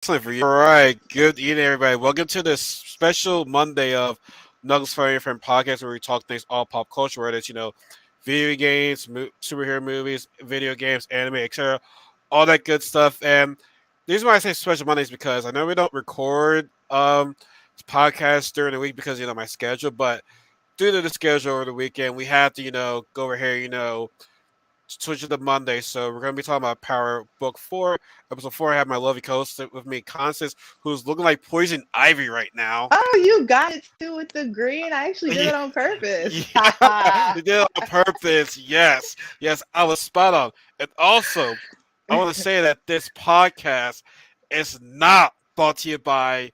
Excellent for you. All right, good evening, everybody. Welcome to this special Monday of KnucklesF&F podcast, where we talk things all pop culture, whether it's video games, superhero movies, video games, anime, etc., all that good stuff. And the reason why I say special Monday is because I know we don't record podcasts during the week because my schedule, but due to the schedule over the weekend, we had to go over here, switch it to Monday. So we're gonna be talking about Power Book 4, Episode 4. I have my lovely co-host with me, Constance, who's looking like Poison Ivy right now. Oh, you got it too with the green. I actually did Yeah, it on purpose. yeah, you did it on purpose. Yes, yes, I was spot on. And also, I want to say that this podcast is not brought to you by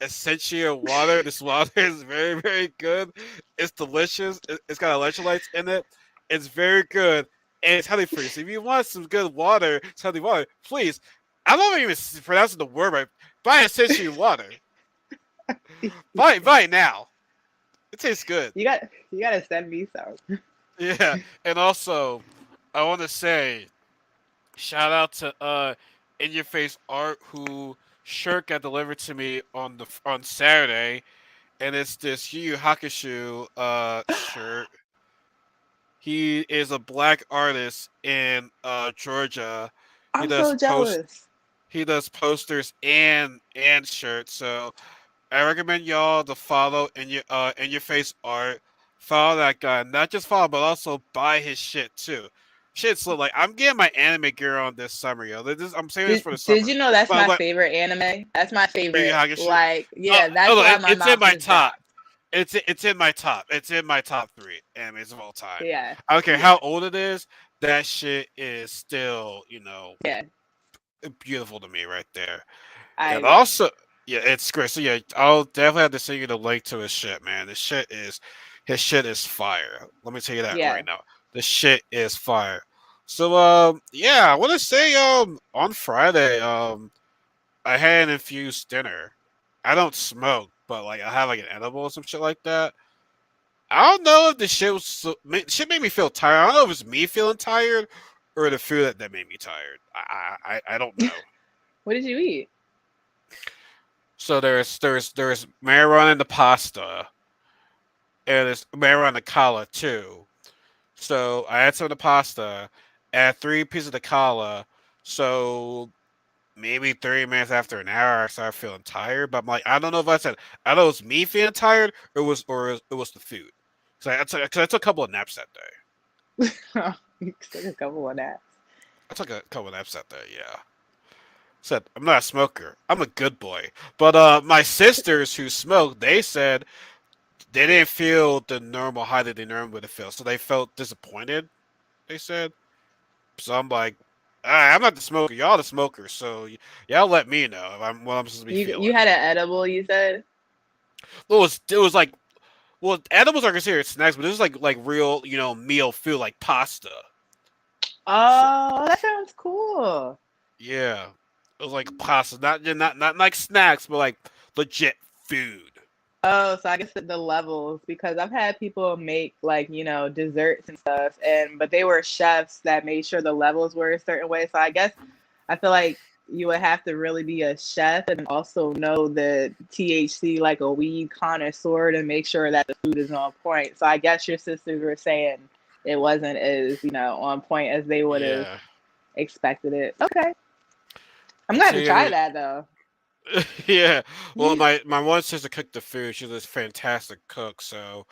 Essential Water. This water is very, very good. It's delicious. It's got electrolytes in it. It's very good. And it's healthy for you. So if you want some good water, it's healthy water, please. I'm not even pronouncing the word right. Buy Essential Water. Buy it now. It tastes good. You gotta send me some. Yeah. And also, I want to say shout out to In Your Face Art, who shirt got delivered to me on Saturday, and it's this Yu Yu Hakusho shirt. He is a black artist in Georgia. He I'm does so jealous. posters and shirts. So I recommend y'all to follow In Your Face Art. Follow that guy. Not just follow, but also buy his shit too. Shit's so like I'm getting my anime gear on this summer, yo. I'm saving this Did for the Did summer. you know that's But my like favorite anime? That's my Yu Yu favorite. Hakusho. Like, Oh, yeah, oh that's no, why my it's in mouth my is dry. top. It's in my top. It's in my top three animes of all time. Yeah, I don't care how yeah, old it is. That shit is still, yeah. beautiful to me right there. I And agree. also, yeah, it's great. So yeah, I'll definitely have to send you the link to his shit, man. His shit is fire. Let me tell you that Yeah. right now. The shit is fire. So yeah, I want to say on Friday I had an infused dinner. I don't smoke, but like I have like an edible or some shit like that. I don't know if the shit shit made me feel tired. I don't know if it's me feeling tired or the food that made me tired. I don't know. What did you eat? So there's marinara in the pasta, and there's marinara in the calla too. So I had some of the pasta, add 3 pieces of the calla. So maybe 30 minutes after an hour, I started feeling tired. But I'm like, I don't know if I don't know it was me feeling tired or it was the food. Cause I took a couple of naps that day. You took a couple of naps. I took a couple of naps that day. Yeah. Said I'm not a smoker. I'm a good boy. But my sisters who smoke, they said they didn't feel the normal high that they normally would have felt. So they felt disappointed. They said. So I'm like, all right, I'm not the smoker. Y'all the smokers. So y'all let me know if I'm what I'm supposed to be You feeling. had an edible. You said. Well, it was like edibles are considered snacks, but this is like real meal food like pasta. So, Oh, that sounds cool. yeah, it was like pasta, not like snacks, but like legit food. Oh, so I guess the levels, because I've had people make like, desserts and stuff, and but they were chefs that made sure the levels were a certain way. So I guess I feel like you would have to really be a chef and also know the THC like a weed connoisseur to make sure that the food is on point. So I guess your sisters were saying it wasn't as, on point as they would have Yeah, expected it. Okay. I'm it's gonna have to try that though. yeah. Well, my one sister cooked the food. She's a fantastic cook. So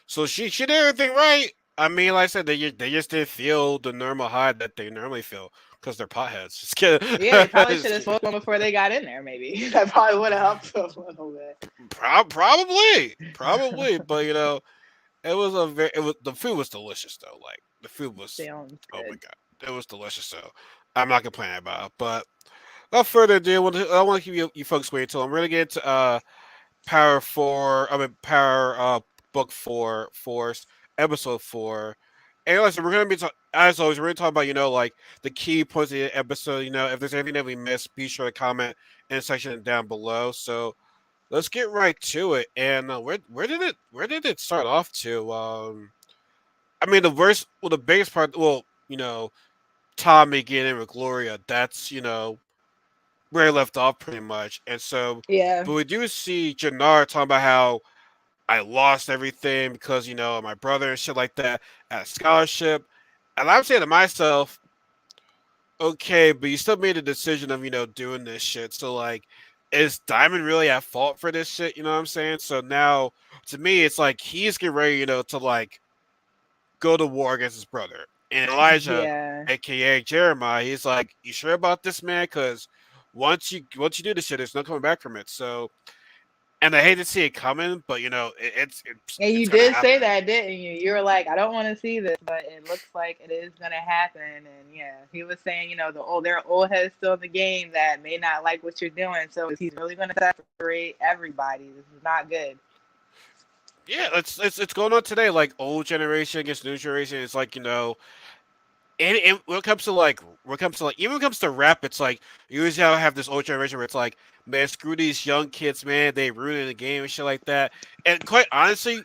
she did everything right. I mean, like I said, they just didn't feel the normal high that they normally feel because they're potheads. Just kidding. Yeah, they probably should Just have kidding. smoked one before they got in there. Maybe that probably would have helped a little bit. Probably, but it was the food was delicious though. Like the food was, Sounds oh my good. god, it was delicious. So I'm not complaining about it. But without further ado, I want to keep you folks waiting until I'm really get into Power Four. I mean Power Book Four, Force Episode Four. And listen, we're gonna be as always. We're gonna talk about like the key points of the episode. If there's anything that we missed, be sure to comment in the section down below. So let's get right to it. And where did it start off to? I mean the biggest part. Well, Tommy getting in with Gloria. That's where he left off pretty much. And so, Yeah. but we do see Jannar talking about how I lost everything because my brother and shit like that at a scholarship, and I'm saying to myself, okay, but you still made a decision of doing this shit. So like, is Diamond really at fault for this shit? You know what I'm saying? So now, to me, it's like he's getting ready, to like go to war against his brother. And Elijah, Yeah. aka Jeremiah, he's like, "You sure about this, man? Because once you do this shit, there's no coming back from it." So, and I hate to see it coming, but And it's you gonna did say happen. that, didn't you? You were like, I don't want to see this, but it looks like it is gonna happen. And yeah, he was saying, there are old heads still in the game that may not like what you're doing. So he's really gonna separate everybody. This is not good. Yeah, it's going on today. Like old generation against new generation. It's like and when it comes to even when it comes to rap, it's like you usually have this old generation where it's like, man, screw these young kids, man, they ruining the game and shit like that. And quite honestly,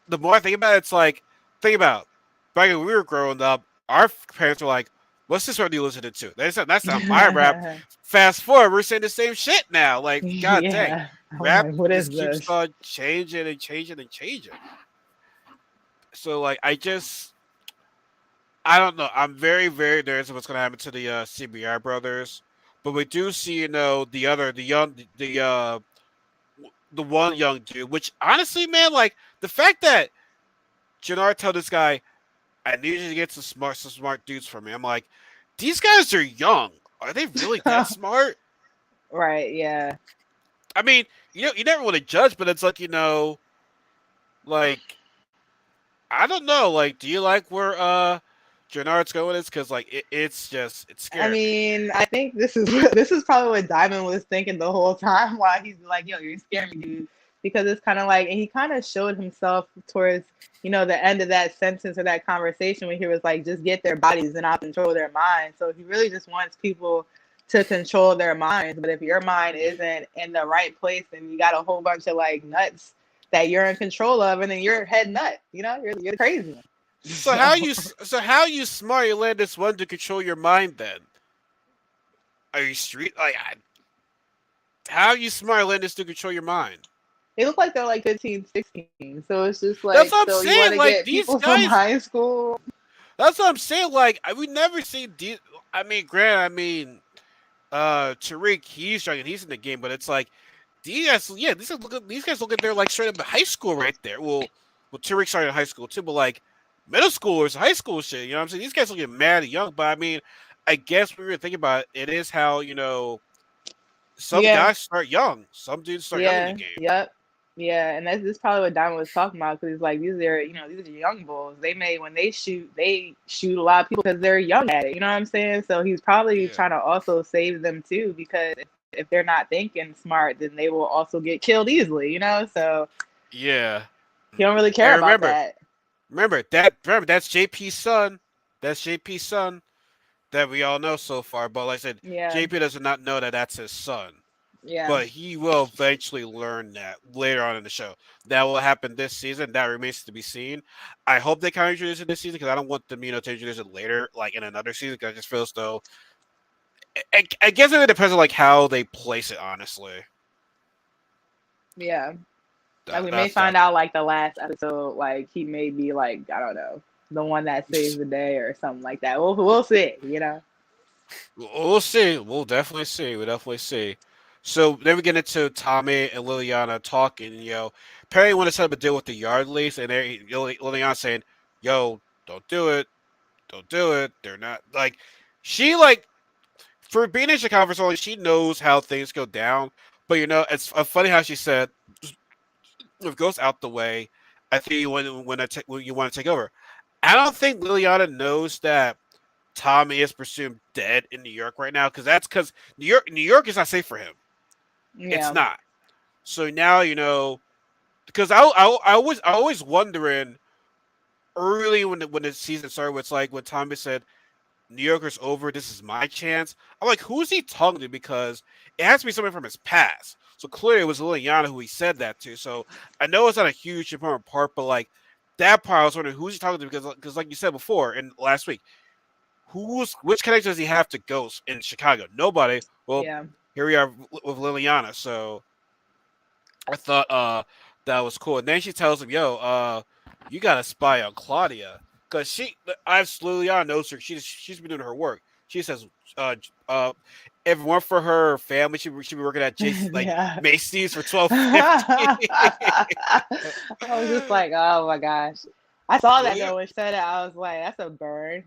the more I think about it, it's like, think about back when we were growing up, our parents were like, "What's this rap you listening to?" That's not my rap. Fast forward, we're saying the same shit now. Like, god dang, Yeah. I'm rap like, what is just keeps this? on changing and changing and changing. So like, I don't know. I'm very, very nervous of what's going to happen to the CBR brothers. But we do see, the one young dude. Which honestly, man, like the fact that Jannar told this guy, "I need you to get some smart dudes for me." I'm like, these guys are young. Are they really that smart? Right. Yeah. I mean, you never want to judge, but it's like like I don't know. Like, do you like where Jannard's going with this? Because like it's I scaring me. mean, I think this is this is probably what Diamond was thinking the whole time while he's like, "Yo, you're scaring me, dude." Because it's kind of like, and he kind of showed himself towards, the end of that sentence or that conversation when he was like, "Just get their bodies and I'll control their minds." So he really just wants people to control their minds. But if your mind isn't in the right place, then you got a whole bunch of like nuts that you're in control of, and then you're head nut. You're the crazy one. So So how you smart you land this one to control your mind then? Are you street like how you smart you land this to control your mind? they look like they're like 15, 16. So it's just That's like, what I'm so you want saying. to Like get these people from guys. high school? That's what I'm saying. Like we never seen. I mean, Grant. I mean, Tariq. He's young and he's in the game, but it's like these guys. Yeah, these guys look at they're like straight up high school right there. Well, Tariq started in high school too, but like middle schoolers, high school shit. You know what I'm saying? These guys look get mad young, but I mean, I guess when we were thinking about it, it is how some Yeah, guys start young. Some dudes start young in the yeah, game. yep, yeah. And that's this is probably what Diamond was talking about because he's like, these are young bulls. When they shoot a lot of people because they're young at it. You know what I'm saying? So he's probably Yeah. trying to also save them too because if they're not thinking smart, then they will also get killed easily. So Yeah. he don't really care And about that. remember that's JP's son. That's JP's son that we all know so far. But like I said, Yeah, JP does not know that that's his son. yeah, But he will eventually learn that later on in the show. That will happen this season. That remains to be seen. I hope they kind of introduce it this season because I don't want them, to introduce it later, like in another season. Because I just feel as though I guess it depends on like how they place it. Honestly, yeah. Like we may that's find that. out like the last episode, like he may be like, I don't know, the one that saves the day or something like that. We'll see. We'll see. We'll definitely see. We'll definitely see. So then we get into Tommy and Liliana talking. Perry want to set up a deal with the Yardleys, and Liliana saying, "Yo, don't do it. Don't do it. They're not like she like for being in Chicago for so long. She knows how things go down. But it's funny how she said, if it goes out the way, I think when you want to take over. I don't think Liliana knows that Tommy is presumed dead in New York right now because New York is not safe for him. It's Yeah, not. So now because I always wondering early when the season started. It's like when Tommy said New Yorker's over. This is my chance. I'm like, who's he talking to? Because it has to be someone from his past. So clearly it was Liliana who he said that to. So I know it's not a huge important part, but like that part, I was wondering who's he talking to because like you said before in last week, which connection does he have to Ghost in Chicago? Nobody. Well, yeah. here we are with Liliana. So I thought that was cool. And then she tells him, "Yo, you got to spy on Claudia because Liliana knows her. She's been doing her work. She says, uh, uh, if it weren't for her family, she'd be working at Yeah. Macy's for 12.50." I was just like, oh my gosh. I saw that Liliana, though when she said it. I was like, that's a burn.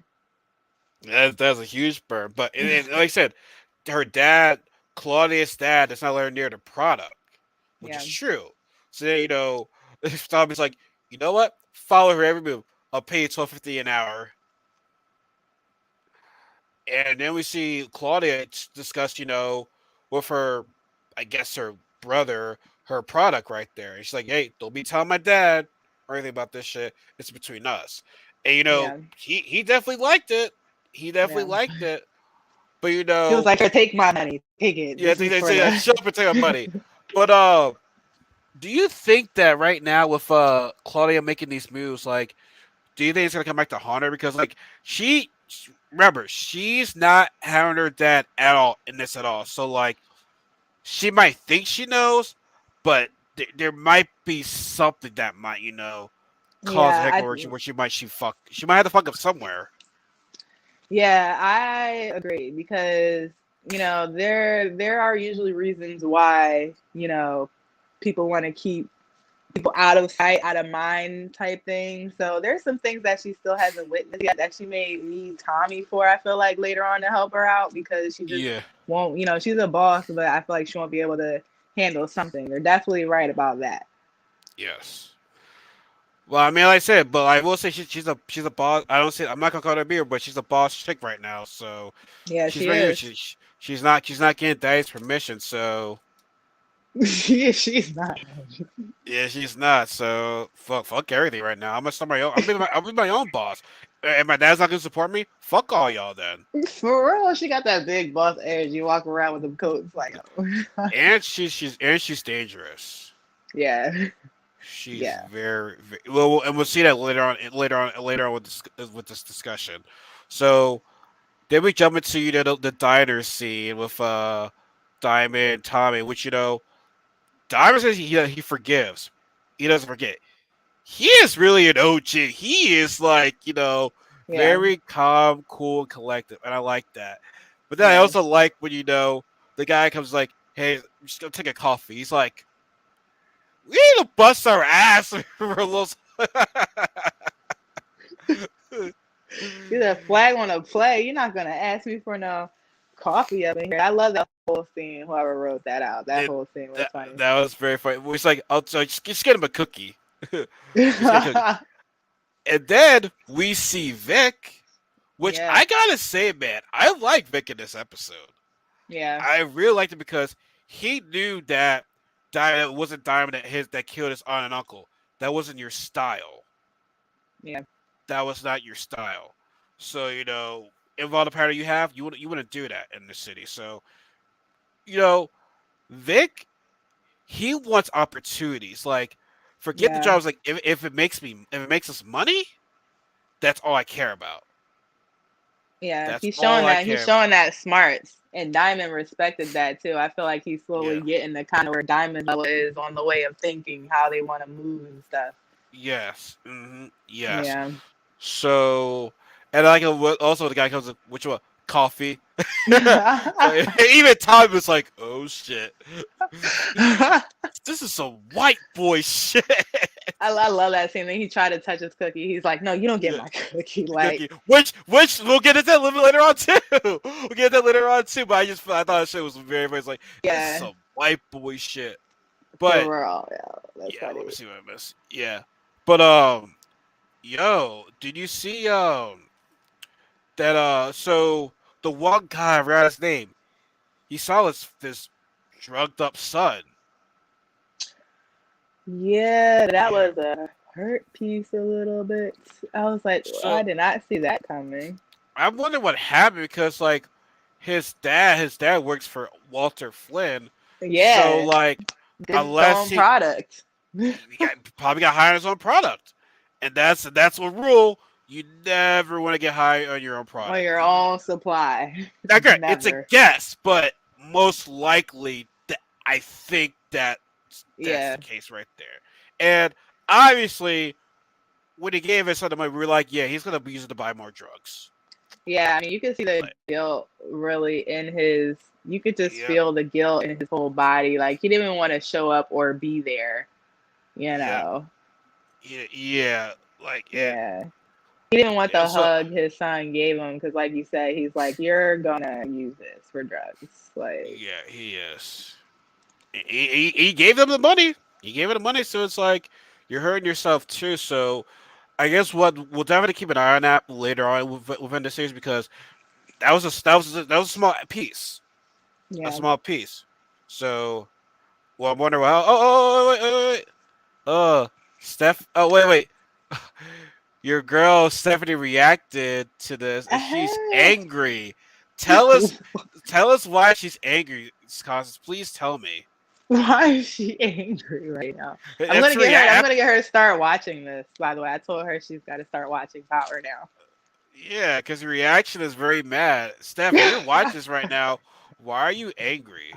that's a huge burn. But and like I said, her dad, Claudia's dad, does not let her near the product, which is Yeah. true. So then, Tommy's like, you know what? Follow her every move. I'll pay you 12.50 an hour. And then we see Claudia discuss, with her, I guess her brother, her product right there. And she's like, hey, don't be telling my dad or anything about this shit. It's between us. And Yeah. he definitely liked it. He definitely Yeah. liked it. But He was like, "Sure, take my money. Take it. yeah, This is they for say that the." shut up and take my money. But do you think that right now with Claudia making these moves, like, do you think it's gonna come back to haunt her? Because like she remember, she's not having her dad at all in this at all. So like she might think she knows, but there might be something that might, cause a Yeah, heckle where she might have to fuck up somewhere. I agree because there are usually reasons why people want to keep people out of sight, out of mind type thing. So there's some things that she still hasn't witnessed yet that she may need Tommy for. I feel like later on to help her out because she just Yeah. won't. She's a boss, but I feel like she won't be able to handle something. They're definitely right about that. Yes. Well, I mean, like I said, but I will say she's a boss. I don't say I'm not gonna call her a beer, but she's a boss chick right now. So Yeah, she's she ready to. is. She's not getting daddy's permission. So She's not. yeah, she's not. So fuck everything right now. I'm gonna start my own. I'll be my own boss. And my dad's not gonna support me. Fuck all y'all then. For real, she got that big boss energy. Walk around with them coats like, oh. And she's dangerous. Yeah, She's yeah, very well, and we'll see that later on with this discussion. So then we jump into the diner scene with Diamond and Tommy, which Diamond says he forgives. He doesn't forget. He is really an OG. He is like yeah, very calm, cool, and collective, and I like that. But then I yeah, also like when the guy comes like, "Hey, I'm just gonna take a coffee." He's like, "We need to bust our ass for a little." She's a flag on a play. You're not gonna ask me for no coffee up in here. I love that whole scene. Whoever wrote that out, that it, whole scene was that funny. that was very funny. It's like, just get him a cookie. Just get a cookie. And then we see Vic, which Yeah, I gotta say, man, I like Vic in this episode. yeah, I really liked it because he knew that Diamond wasn't Diamond that killed his aunt and uncle. That wasn't your style. yeah, That was not your style. So if all the power you have, you wouldn't do that in the city. So you know, Vic, he wants opportunities. Like, forget the yeah, jobs. Like, if it makes us money, that's all I care about. yeah. That's He's all showing I that. He's care about. showing that smarts, and Diamond respected that too. I feel like he's slowly Yeah. getting the kind of where Diamond level is on the way of thinking, how they want to move and stuff. Yes. Yes. Yeah. So, and I like also the guy comes with which one coffee. So even Tom was like, "Oh shit, this is some white boy shit." I love that scene. Then he tried to touch his cookie. He's like, "No, you don't get Yeah, my cookie." Like, cookie. Which we'll get into that a little bit later on too. We'll get into that later on too. But I thought that shit was very it's like this is yeah, some white boy shit. for But real. Yeah, that's yeah, let me funny. see what I missed. Yeah, but yo, did you see that so the one guy, I forgot his name. He saw this drugged up son. Yeah, that Yeah. was a hurt piece a little bit. I was like, well, I So did not see that coming. I wonder what happened because like his dad works for Walter Flynn. So Yeah, like did his unless own product. probably got hired on his own product, and that's a rule. You never want to get hired on your own On product. your own supply. Okay, it's a Never. guess, but most likely that I think that's Yeah. the case right there. And obviously, when he gave us some of the money, we were like, yeah, he's gonna be using to buy more drugs. Yeah, I mean, you could see the Like, guilt really in his. You could just yep, feel the guilt in his whole body. Like he didn't even want to show up or be there. You yep, know. yeah, yeah, like it. Yeah. He didn't want Yeah, the so hug his son gave him because, like you said, he's like, "You're gonna use this for drugs." Like, yeah, he is. He gave them the money. He gave it the money, so it's like you're hurting yourself too. So I guess what we'll definitely keep an eye on that later on within the series because that was a small piece, a yeah. small piece. So well, I'm wondering how. Oh, wait. Steph. Oh, wait. Your girl Stephanie reacted to this, and she's angry. Tell us, tell us why she's angry, Constance. Please tell me. Why is she angry right now? I'm That's gonna get her. I'm react. gonna get her to start watching this. By the way, I told her she's got to start watching Power now. Yeah, because your reaction is very mad. Steph, if you're watching this right now, why are you angry?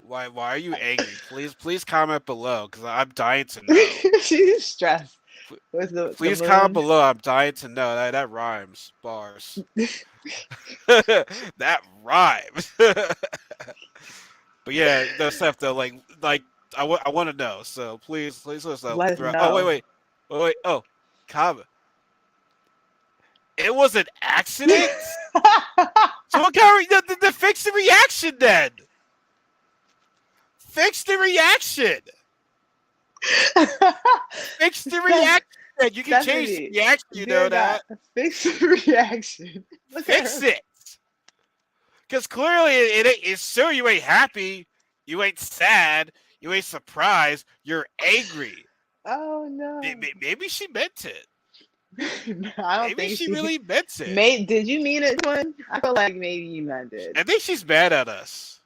Why are you angry? Please comment below because I'm dying to know. She's stressed. P- What's the Please comment moon? below. I'm dying to know. That rhymes. Bars. That rhymes. But yeah, no stuff though. Like I want to know. So please let us know. Let us Oh know. wait. Oh, comment. It was an accident. So what kind of fix the reaction then? Fix the reaction. Fix the Steph- reaction. You can change Stephanie, the reaction. You know dear God, that. fix the reaction. Look at Fix her. it. Because clearly it's so you ain't happy, you ain't sad, you ain't surprised, you're angry. Oh no. Maybe she meant it. I don't Maybe think she she really meant it. made. Did you mean it, one? I feel like maybe you meant it. I think she's mad at us.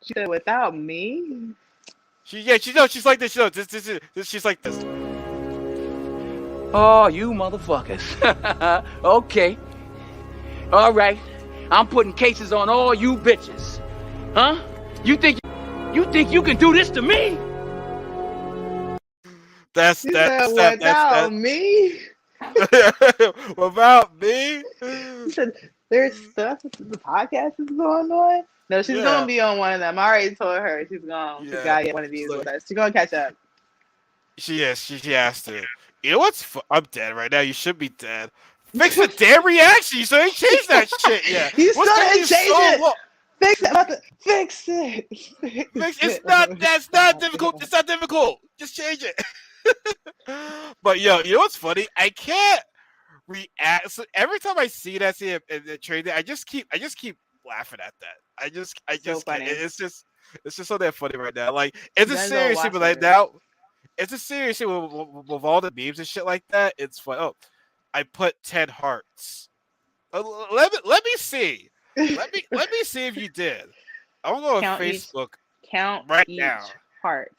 She said, "Without me." She's like this. She's like this. Oh, you motherfuckers. Okay. All right. I'm putting cases on all you bitches. Huh? You think you can do this to me? That's She said, that. "Without me." Without me. She said, "There's stuff. The podcast is going on." No, she's gonna Yeah, be on one of them. I already told her she's going. She's yeah. gotta get one of She's these with like, us. She's gonna catch up. she is. She has to. You know what's? I'm dead right now. You should be dead. Fix the damn reaction. You still ain't changed that shit yet. You What's still taking didn't you change so it. long? Fix it. Fix it. Fix It's it. not. That's not God difficult. damn. It's not difficult. Just change it. But yo, you know what's funny? I can't react. So every time I see that scene in the trailer, I just keep laughing at that. I So just can't. funny. It's just so damn funny right now. Like it's a You gotta serious scene, watch but like it. now it's a serious scene with all the memes and shit like that. It's fun. Oh, I put 10 hearts. Let me see. Let me see if you did. I'm gonna go on count each. Facebook Count right each now. heart.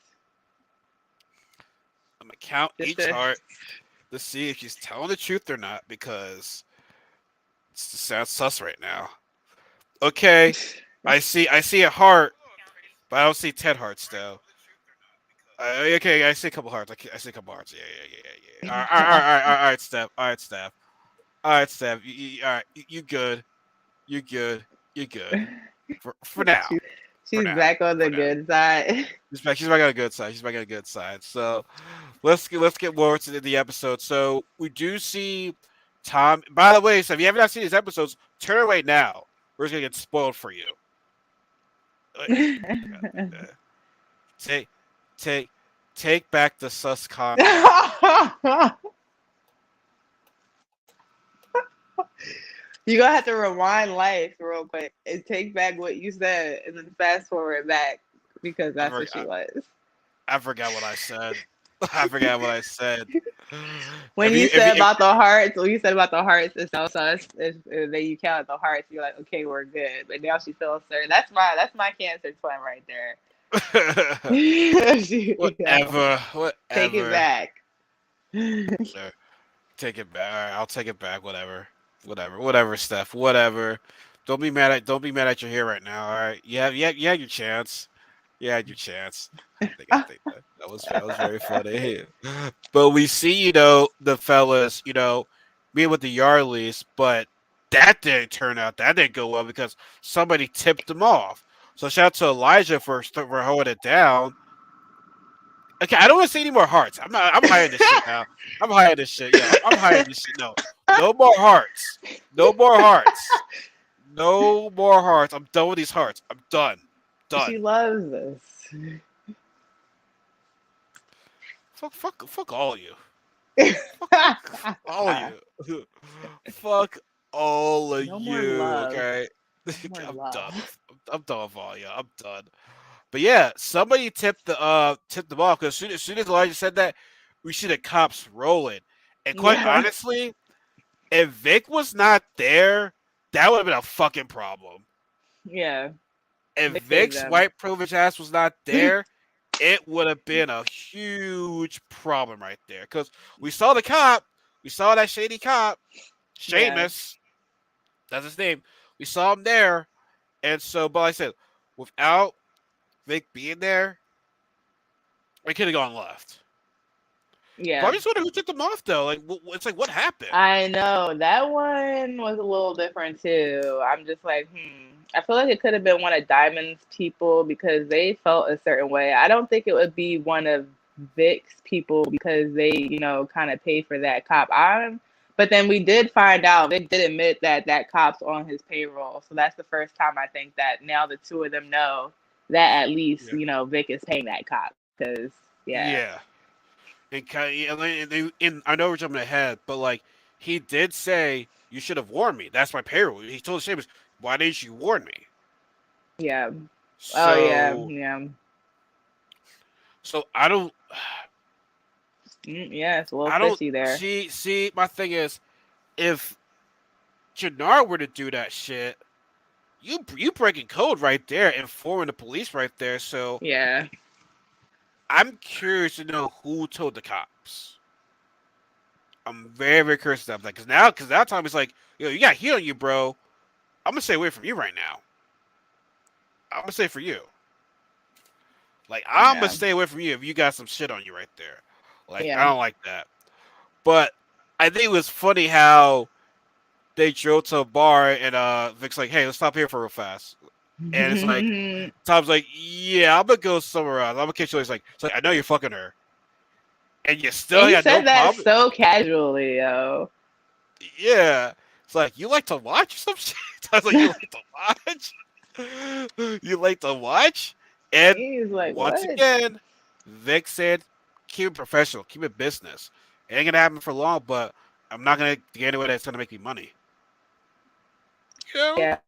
I'm gonna count Just each to, heart to see if she's telling the truth or not because it sounds sus right now. Okay, I see a heart, but I don't see 10 hearts though. Okay, I see a couple hearts. I see a couple hearts. Yeah. All right, Steph. All right, Steph. All right, you good. You good. You good. For now. she's, For she's now. back on the For now. good side. She's back on a good side. She's back on a good side. So let's get more to the episode. So we do see Tom. By the way, so if you have not seen these episodes, turn away now. We're just gonna get spoiled for you. Uh, Take take take back the sus comment. You're gonna have to rewind life real quick and take back what you said and then fast forward back because I that's what she forgot. was. I forgot what I said. I forgot what I said. When you said about the hearts, when you said about the hearts, it's so sus. Then you count the hearts, you're like, okay, we're good. But now she feels certain. That's my cancer twin right there. Take it whatever. back. Sure. Take it back. All right, I'll take it back. Whatever, Steph. Whatever. don't be mad at your hair right now. All right, you had your chance. You had your chance. I think that was very funny. But we see, the fellas, being with the Yarleys, but that didn't turn out. That didn't go well because somebody tipped them off. So shout out to Elijah for holding it down. Okay, I don't want to see any more hearts. I'm hiding this shit now. I'm hiding this shit. Yo, I'm hiding this shit. No, no more hearts. No more hearts. No more hearts. I'm done with these hearts. I'm done. She Done. loves this. Fuck all you. All you. Fuck all of No more you. love. Okay. No more I'm done. love. I'm done with all you. I'm done. But yeah, somebody tipped the ball because as soon as Elijah said that, we see the cops rolling. And quite Yeah. honestly, if Vic was not there, that would have been a fucking problem. Yeah. If They saved Vic's them. white privilege ass was not there, it would have been a huge problem right there. Because we saw the cop, we saw that shady cop, Yeah. Seamus, that's his name. We saw him there, and so, but like I said, without Vic being there, we could have gone left. But I'm Yeah. just wondering who took them off though. Like, it's like what happened? I know that one was a little different too. I'm just like, I feel like it could have been one of Diamond's people because they felt a certain way. I don't think it would be one of Vic's people because they, kind of pay for that cop. But then we did find out Vic did admit that that cop's on his payroll. So that's the first time I think that now the two of them know that at least, Yeah. Vic is paying that cop because yeah, Yeah. And I know we're jumping ahead, but like he did say you should have warned me. That's my payroll. He told Seamus, why didn't you warn me? yeah. Oh yeah, So yeah. so I don't Yeah, it's a little I don't fishy there. see my thing is if Jannar were to do that shit, you breaking code right there, informing the police right there. So Yeah. I'm curious to know who told the cops. I'm very, very curious about that because that time it's like, yo, you got heat on you, bro. I'm gonna stay away from you right now. I'm gonna say for you. Like I'm gonna Yeah. stay away from you if you got some shit on you right there. Like I Yeah. don't like that. But I think it was funny how they drove to a bar and Vic's like, hey, let's stop here for real fast. And it's like Tom's like, yeah, I'm gonna go somewhere else. I'm gonna catch you. It's like I know you're fucking her, and you And still he got no said that problem. so casually, yo. Yeah, it's like you like to watch some shit. I was like, you like to watch? You like to watch? And He's like, once what? again, Vic said, keep it professional, keep it business. It ain't gonna happen for long, but I'm not gonna get anywhere that's gonna make me money. You know, Yeah.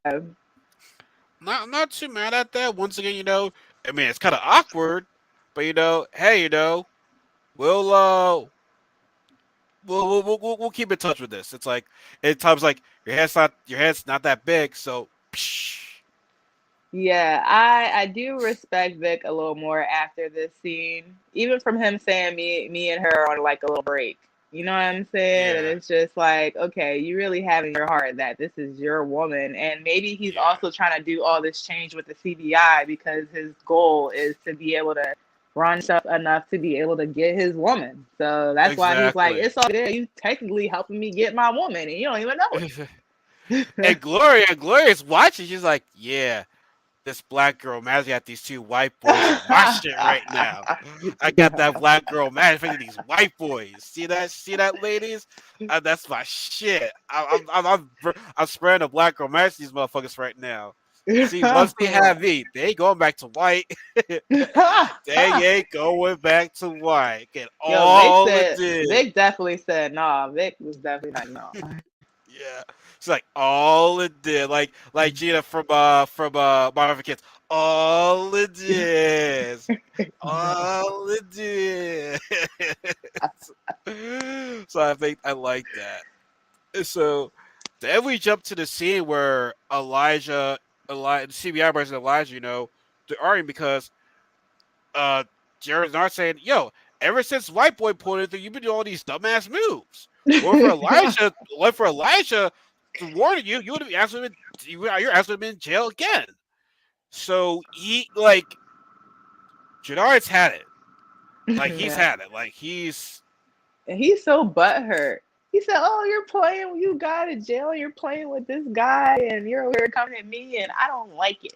not too mad at that. Once again, I mean, it's kind of awkward, but hey, we'll we'll keep in touch with this. It's like at times like your head's not that big, so psh, Yeah, I do respect Vic a little more after this scene. Even from him saying me and her on like a little break. You know what I'm saying? And yeah, it's just like, okay, you really have in your heart that this is your woman. And maybe he's yeah, also trying to do all this change with the CBI because his goal is to be able to run stuff enough to be able to get his woman. So that's why he's like, exactly. it's all good. You technically helping me get my woman and you don't even know it. And Gloria's watching. She's like, yeah, this black girl mad at these two white boys on my shit right now. I got that black girl mad at these white boys. See that? See that, ladies? That's my shit. I'm spreading the black girl mad at these motherfuckers right now. See, once they have me, they ain't going back to white. They ain't going back to white. Get Yo, Vic all it said did. Vic definitely said nah. Vic was definitely like no. Yeah. It's like all it did. Like Gina from Marvel Kids. All it did. All it did. So I think I like that. So then we jump to the scene where Elijah, CBI person Elijah, they're arguing because Jared's not saying, yo, ever since White Boy pulled in, you've been doing all these dumbass moves. Well, for Elijah to warn you, you would have absolutely you're asking him in jail again. So he like Jadard's had it. Like he's Yeah. had it. Like he's And he's so butthurt. He said, "Oh, you're playing. You got to jail. You're playing with this guy, and you're over here coming at me, and I don't like it.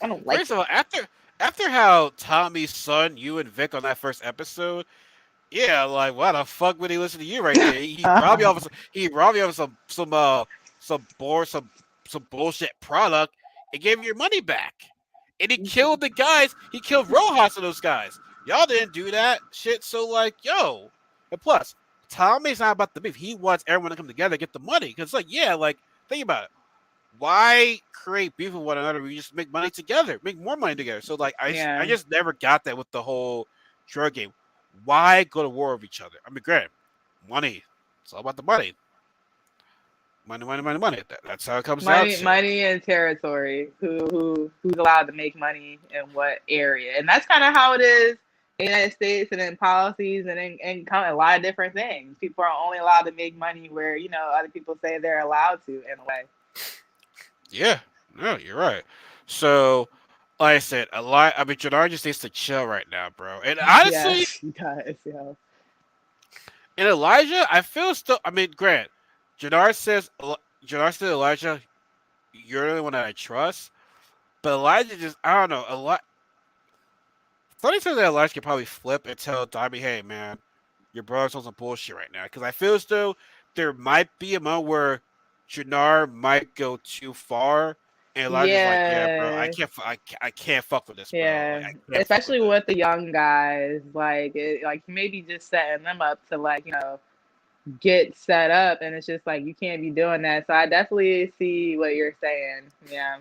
I don't like first it." of all after how Tommy's son, you and Vic on that first episode. Yeah, like why the fuck would he listen to you right there? He robbed you of some bullshit product and gave you your money back. And he killed the guys. He killed Rojas and those guys. Y'all didn't do that shit. So like, yo, and plus, Tommy's not about the beef. He wants everyone to come together and get the money. Cause like, yeah, like think about it. Why create beef with one another? We just make money together, make more money together. So like, I Yeah, just never got that with the whole drug game. Why go to war with each other? I mean, great, money. It's all about the money. Money, money, money, money. That's how it comes down money, to. money, and territory. Who's allowed to make money in what area? And that's kind of how it is in the United States, and in policies, and in a lot of different things. People are only allowed to make money where other people say they're allowed to in a way. Yeah, no, you're right. So, like I said, a lot. I mean, Jannard just needs to chill right now, bro. And honestly, Yes, guys. Yeah. and Elijah, I feel still. I mean, Grant, Jannard says, Jannard said, Elijah, you're the only one that I trust. But Elijah just, I don't know, a lot. Funny thing that Elijah could probably flip and tell Dobby, hey, man, your brother's on some bullshit right now. Because I feel as though there might be a moment where Jannar might go too far. And Elijah's like, yeah, bro, Yeah. I can't fuck with this, bro. Like, Yeah, I can't fuck with especially this. with the young guys, like maybe just setting them up to get set up, and it's just like you can't be doing that. So I definitely see what you're saying. Yeah,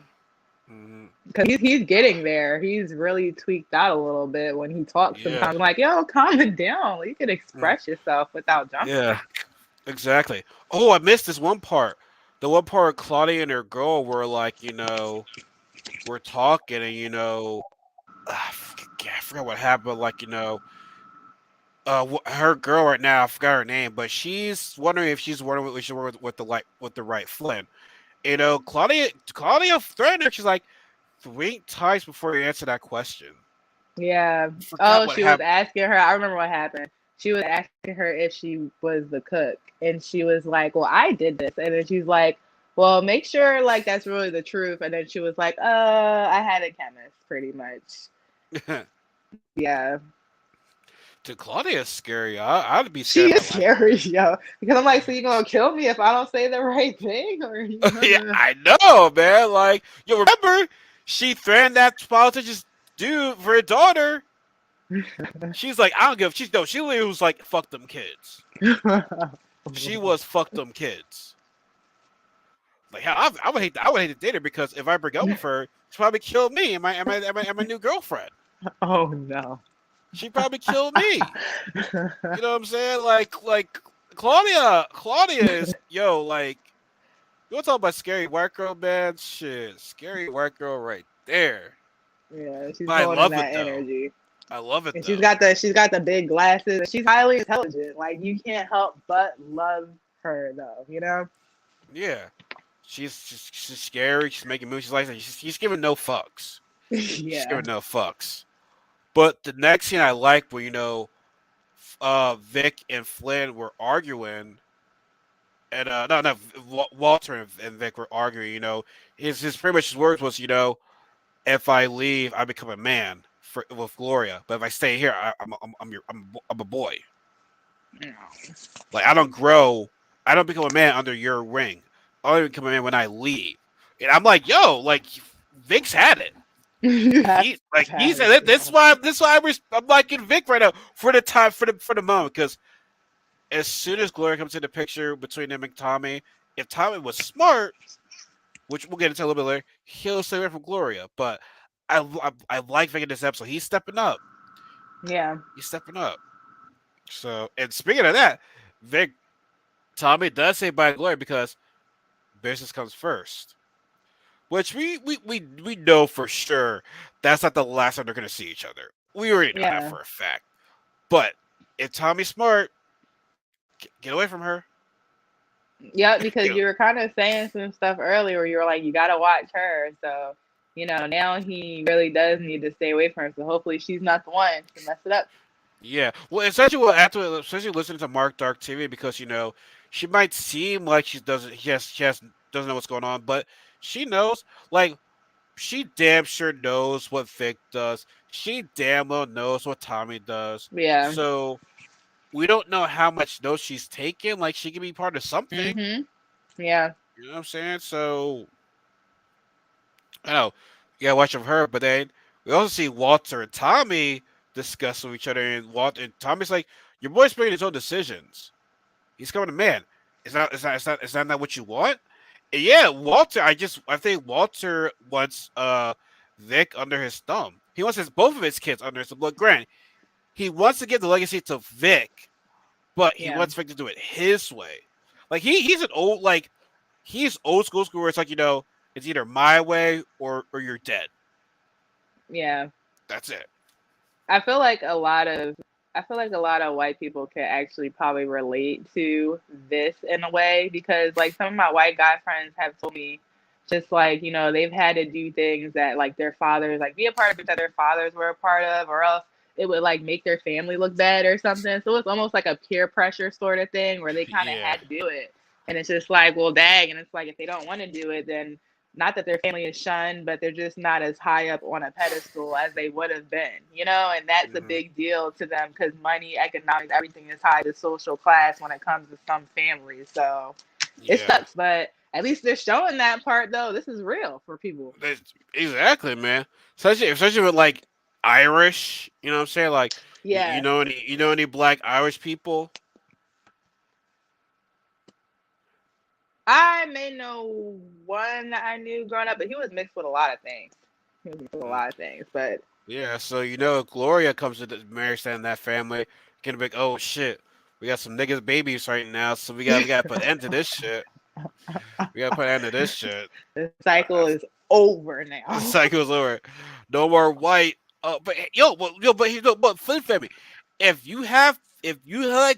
Hmm. because he's getting there. He's really tweaked out a little bit when he talks. Yeah. Sometimes I'm like, yo, calm it down. You can Mm. express yourself without jumping. Yeah, exactly. Oh, I missed this one part. The one part where Claudia and her girl were like, we're talking and, I forgot what happened. Like, her girl right now, I forgot her name, but she's wondering if she's wondering if she's with the right Flynn. Claudia threatened her. She's like, think twice before you answer that question. Yeah. I forgot Oh, what she was happened. asking her. I remember what happened. She was asking her if she was the cook, and she was like, "Well, I did this," and then she's like, "Well, make sure that's really the truth." And then she was like, I had a chemist, pretty much." Yeah, To Claudia is scary. I'd be scared she of is my life for scary, her. yo. Because I'm like, so you gonna kill me if I don't say the right thing, or you Yeah, gonna? I know, man. Like, yo, remember she threatened that politician's dude for her daughter. She's like, I don't give. She literally was like, fuck them kids. She was fuck them kids. Like, hell, I would hate to date her because if I break up with her, she'd probably kill me and my new girlfriend. Oh no. She'd probably kill me. You know what I'm saying? Like Claudia is like you want to talk about scary white girl, man? Shit, scary white girl right there. Yeah, she's But I holding love it that though. energy. I love it And though. she's got the big glasses. And she's highly intelligent. Like you can't help but love her though, you know? Yeah, she's scary. She's making moves. She's giving no fucks. She's Yeah. giving no fucks. But the next scene I liked where Vic and Flynn were arguing, and no, Walter and Vic were arguing. His pretty much his words was, if I leave, I become a man with Gloria, but if I stay here, I'm a boy. Like I don't grow, I don't become a man under your wing. I only become a man when I leave. And I'm like, yo, like Vic's had it. You have He had said it. it. This is why I'm liking Vic right now for the time for the moment because as soon as Gloria comes in the picture between him and Tommy, if Tommy was smart, which we'll get into a little bit later, he'll stay away from Gloria. But I like Vic in this episode. He's stepping up. Yeah. He's stepping up. So and speaking of that, Vic Tommy does say bye to Gloria because business comes first. Which we know for sure that's not the last time they're gonna see each other. We already know that Yeah. for a fact. But if Tommy's smart, get away from her. Yep, because You you were kind of saying some stuff earlier where you were like, you gotta watch her. So, now he really does need to stay away from her. So hopefully she's not the one to mess it up. Yeah, well, essentially, well, after especially listening to Mark Dark TV, because she might seem like she doesn't know what's going on, but she knows. Like she damn sure knows what Vic does. She damn well knows what Tommy does. Yeah. So we don't know how much notes she's taken. Like she could be part of something. Mhm. Yeah. You know what I'm saying? So I know you gotta watch of her, but then we also see Walter and Tommy discuss with each other, and Walter and Tommy's like, "Your boy's making his own decisions. He's coming to man. Is that not what you want?" And yeah, Walter. I think Walter wants Vic under his thumb. He wants both of his kids under his thumb. Look, Grant, he wants to give the legacy to Vic, but he Yeah. wants Vic to do it his way. Like he's old school where it's like it's either my way or you're dead. Yeah. That's it. I feel like a lot of I feel like a lot of white people can actually probably relate to this in a way because like some of my white guy friends have told me just like, they've had to do things that like their fathers like be a part of it that their fathers were a part of or else it would like make their family look bad or something. So it's almost like a peer pressure sort of thing where they kind of Yeah. had to do it. And it's just like, well, dang. And it's like, if they don't want to do it, then not that their family is shunned, but they're just not as high up on a pedestal as they would have been, and that's a Hmm. big deal to them because money, economics, everything is tied to social class when it comes to some families. So it Yeah. sucks, but at least they're showing that part though. This is real for people. Exactly, man. Especially with like Irish. You know what I'm saying? Like Yeah. you know any black Irish people? I may know one that I knew growing up, but he was mixed with a lot of things. He was mixed with a Mm. lot of things, but Yeah. So Gloria comes to the marriage in that family. Gonna be like, oh shit, we got some niggas babies right now, so we gotta put an end to this shit. We gotta put an end to this shit. the cycle is over The now. cycle's over. No more white. But flip family. If you had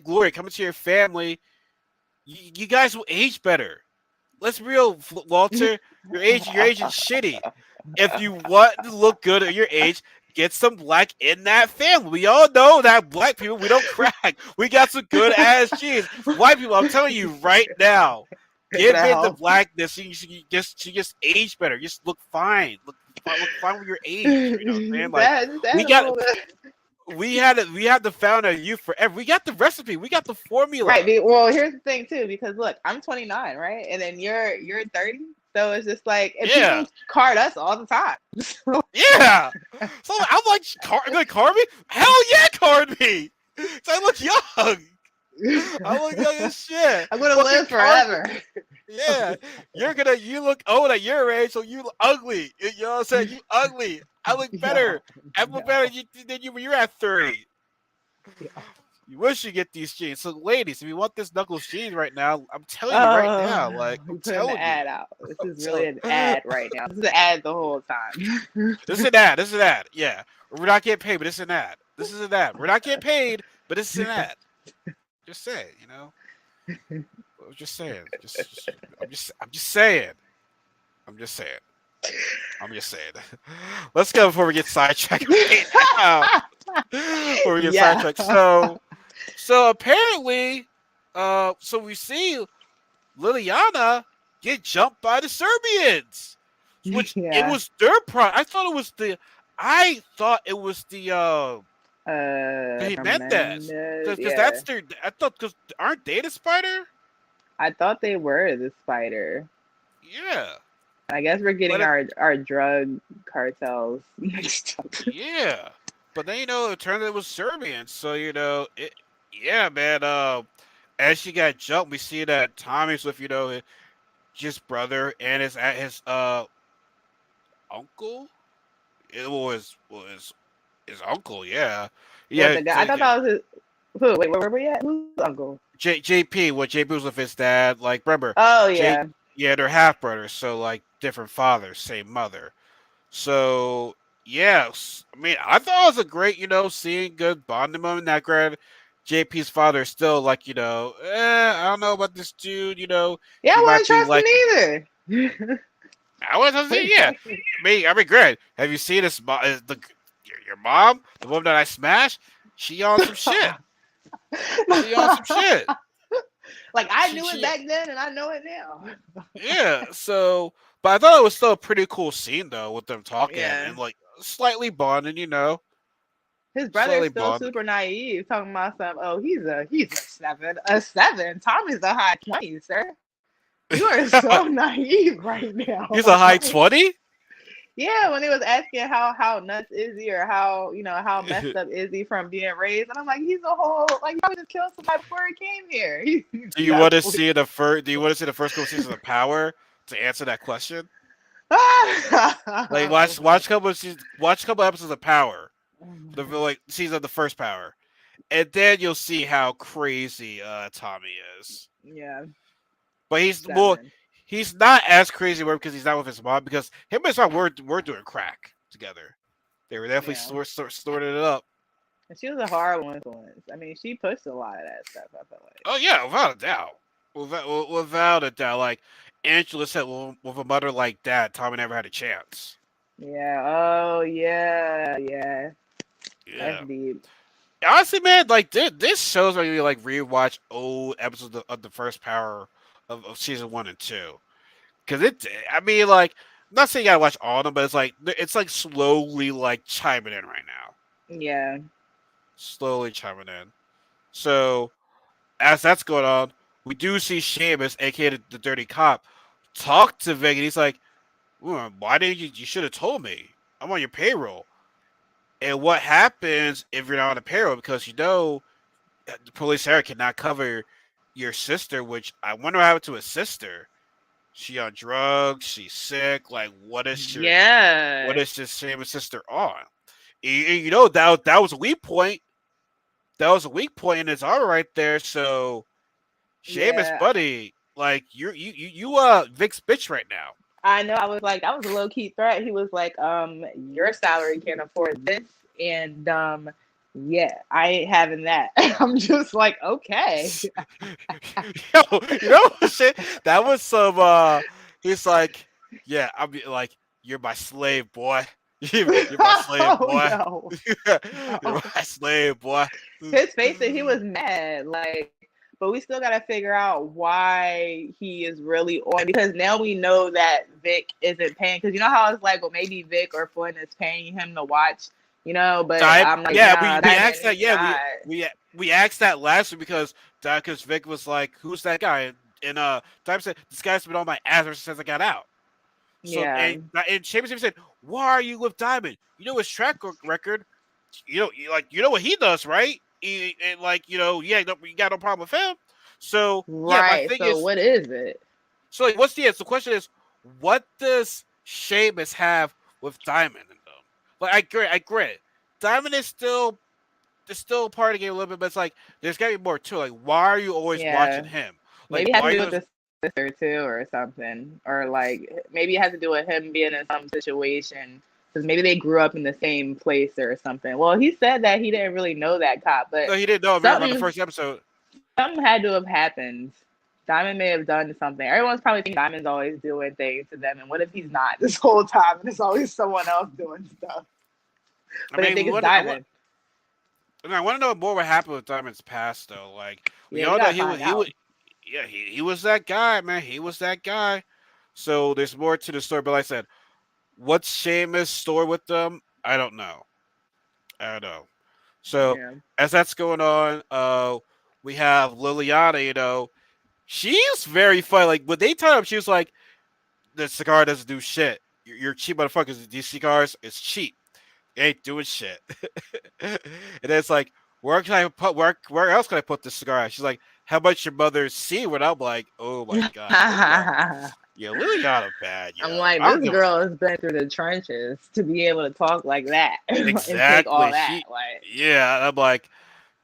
Gloria coming to your family, you guys will age better. Let's be real, Walter. Your age is shitty. If you want to look good at your age, get some black in that family. We all know that black people we don't crack. We got some good ass genes. White people, I'm telling you right now, It'll give in the help. blackness. You just age better. Just look fine. Look fine with your age. You know what I'm saying? Like we That's a got little bit. we had to found a youth forever. We got the recipe. We got the Right. formula. Well, here's the thing too, because look, I'm 29, right? And then you're 30. So it's just like, and Yeah. people card us all the time. Yeah. So I'm like, gonna card me? Hell yeah, card me. So I look young. I look young as shit. I'm gonna Fucking live card forever. me. Yeah. You look old at your age, so you look ugly. You know what I'm saying? You ugly. I look better. No, I look no. better than you when you're at 30. Yeah. You wish you get these jeans. So ladies, if you want this Knuckles jeans right now, I'm telling you right Oh, now. Like, we I'm putting the telling you. ad out. This I'm is really an telling ad right now. This is an ad the whole time. This is an ad. This is an ad. Yeah. We're not getting paid, but it's an ad. This is an ad. We're not getting paid, but it's an ad. Just saying. I'm just saying. I'm just saying. I'm just saying. I'm just saying. Let's go before we get sidetracked right now. Before we get Yeah. sidetracked. So apparently, so we see Liliana get jumped by the Serbians, which it Yeah. was their pride. I thought it was the Jimenez, Tremendous. because Yeah. that's their. I thought because aren't they the spider? I thought they were the spider. Yeah, I guess we're but getting our drug cartels mixed up. yeah, but then it turned out it was Serbian. So yeah, man. As she got jumped, we see that Tommy's with his brother and his uncle. It was his uncle. Yeah, What yeah. the guy? I thought that was his. Who? Wait, where were we at? Who's uncle? JP. What JP was with his dad. Like, remember, Oh J. yeah. Yeah, they're half brothers, so like different fathers, same mother. So yeah, I mean, I thought it was a great, seeing good bonding moment. That grad, JP's father is still like, I don't know about this dude. Yeah, He I might wouldn't be trust like, him either. I was say, yeah. I mean, Greg, have you seen this? Your mom, the woman that I smashed, she on some shit. She on some shit. Like I She, knew it she, back then, and I know it now. yeah. So, but I thought it was still a pretty cool scene though, with them talking Yeah. and like slightly bonding. His brother is Slightly still bonding. super naive, talking about some. Oh, he's a seven, a seven. Tommy's a high 20s, sir. You are so naive right now. He's a high Like, 20. yeah, when he was asking how nuts is he, or how messed up is he from being raised, and I'm like, he's a whole like he probably just killed somebody before he came here. He's Do you want to definitely. see the first? Do you want to see the first couple seasons of Power to answer that question? Like watch a couple of seasons, watch a couple episodes of Power, Oh my the God. like season of the first Power, and then you'll see how crazy Tommy is. Yeah, But seven. he's not as crazy because he's not with his mom because him and his mom were doing crack together. They were definitely Yeah. snorting it up. And she was a horrible influence. I mean, she pushed a lot of that stuff, I feel like. Oh yeah, without a doubt, without a doubt. Like Angela said, with a mother like that, Tommy never had a chance. Yeah. Oh, yeah. Yeah. That's Yeah. deep. Honestly, man, like this shows where you like rewatch old episodes of the first Power of season 1 and 2. Because I mean, like, I'm not saying you gotta watch all of them, but it's like slowly like chiming in right now, Yeah. slowly chiming in. So as that's going on, we do see Seamus, aka the Dirty Cop, talk to Vic, and he's like, "Why didn't you? You should have told me. I'm on your payroll." And what happens if you're not on the payroll? Because the police area cannot cover your sister, which I wonder what happened to his sister. She on drugs, she's sick. Like, what Yeah. is this Seamus sister on? That was a weak point. That was a weak point in his armor right there. So Seamus, Yeah. buddy, like you Vic's bitch right now. I know. I was like, that was a low key threat. He was like, your salary can't afford this. And, yeah, I ain't having that. I'm just like, okay. Yo, shit. That was some. He's like, yeah, I'll be like, you're my slave, boy. You're my slave, Oh, boy. no. You're No. my slave, boy. His face, he was mad. Like, but we still got to figure out why he is really on, because now we know that Vic isn't paying. Because you know how it's like, well, maybe Vic or Flynn is paying him to watch, but I'm like, Yeah, nah, we that asked that. is Yeah, not. we asked that last week because Vic was like, "Who's that guy?" And Diamond said, "This guy's been on my ass ever since I got out." So Yeah, and Sheamus even said, "Why are you with Diamond? You know his track record. You know what he does, right? And like yeah, you got no problem with him. So yeah, my right. thing So is, what is it? so like, what's the answer? The question is, what does Sheamus have with Diamond in them? Like I agree. Diamond is still part of the game a little bit, but it's like there's gotta be more to it. Like, why are you always watching Yeah, him? Like, maybe it has why to are do you with always, the sister too, or something, or like maybe it has to do with him being in some situation. Because maybe they grew up in the same place or something. Well, he said that he didn't really know that cop, but no, he didn't know. Remember on the something first episode, something had to have happened. Diamond may have done something. Everyone's probably thinking Diamond's always doing things to them, and what if he's not this whole time and it's always someone else doing stuff? I But they mean, think it's Diamond. I want to know more what happened with Diamond's past though. Like, we Yeah, we all know gotta find he was out. yeah, he was that guy, man. He was that guy. So there's more to the story. But like I said, what's Sheamus' story with them? I don't know. I don't know. So Yeah. as that's going on, we have Liliana. She's very funny. Like when they tell him, she was like, "The cigar doesn't do shit. You're cheap motherfuckers. These cigars is cheap. It ain't doing shit." And then it's like, where else can I put this cigar at? She's like, "How much your mother see?" When I'm like, "Oh my god, Liliana, I'm yeah, Liliana bad, yo. like, I don't this give girl has been through the trenches to be able to talk like that and take all exactly that. Like, yeah." I'm like,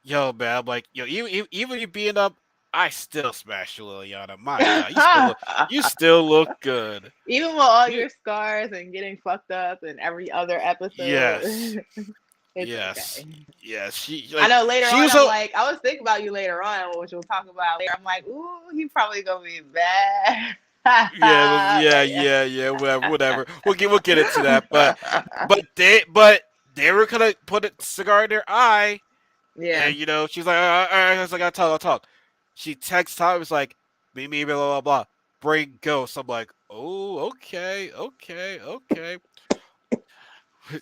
yo, man. I'm like, yo, even you being up, I still smash you, Liliana. My god, you still look good. even with all You, your scars and getting fucked up in every other yes. episode. It's Yes, okay. yes. She I like know later she on, was I'm so like, I was thinking about you later on, which we'll talk about later. I'm like, ooh, he probably gonna be bad. yeah, yeah, But yeah. yeah, yeah. Whatever, whatever. We'll get into that, but they were gonna put a cigar in their eye, Yeah. and she's like, all right, I was like, I'll talk. She texts Tom, was like, meet me, blah blah blah. Bring ghosts. I'm like, oh, okay, okay, okay.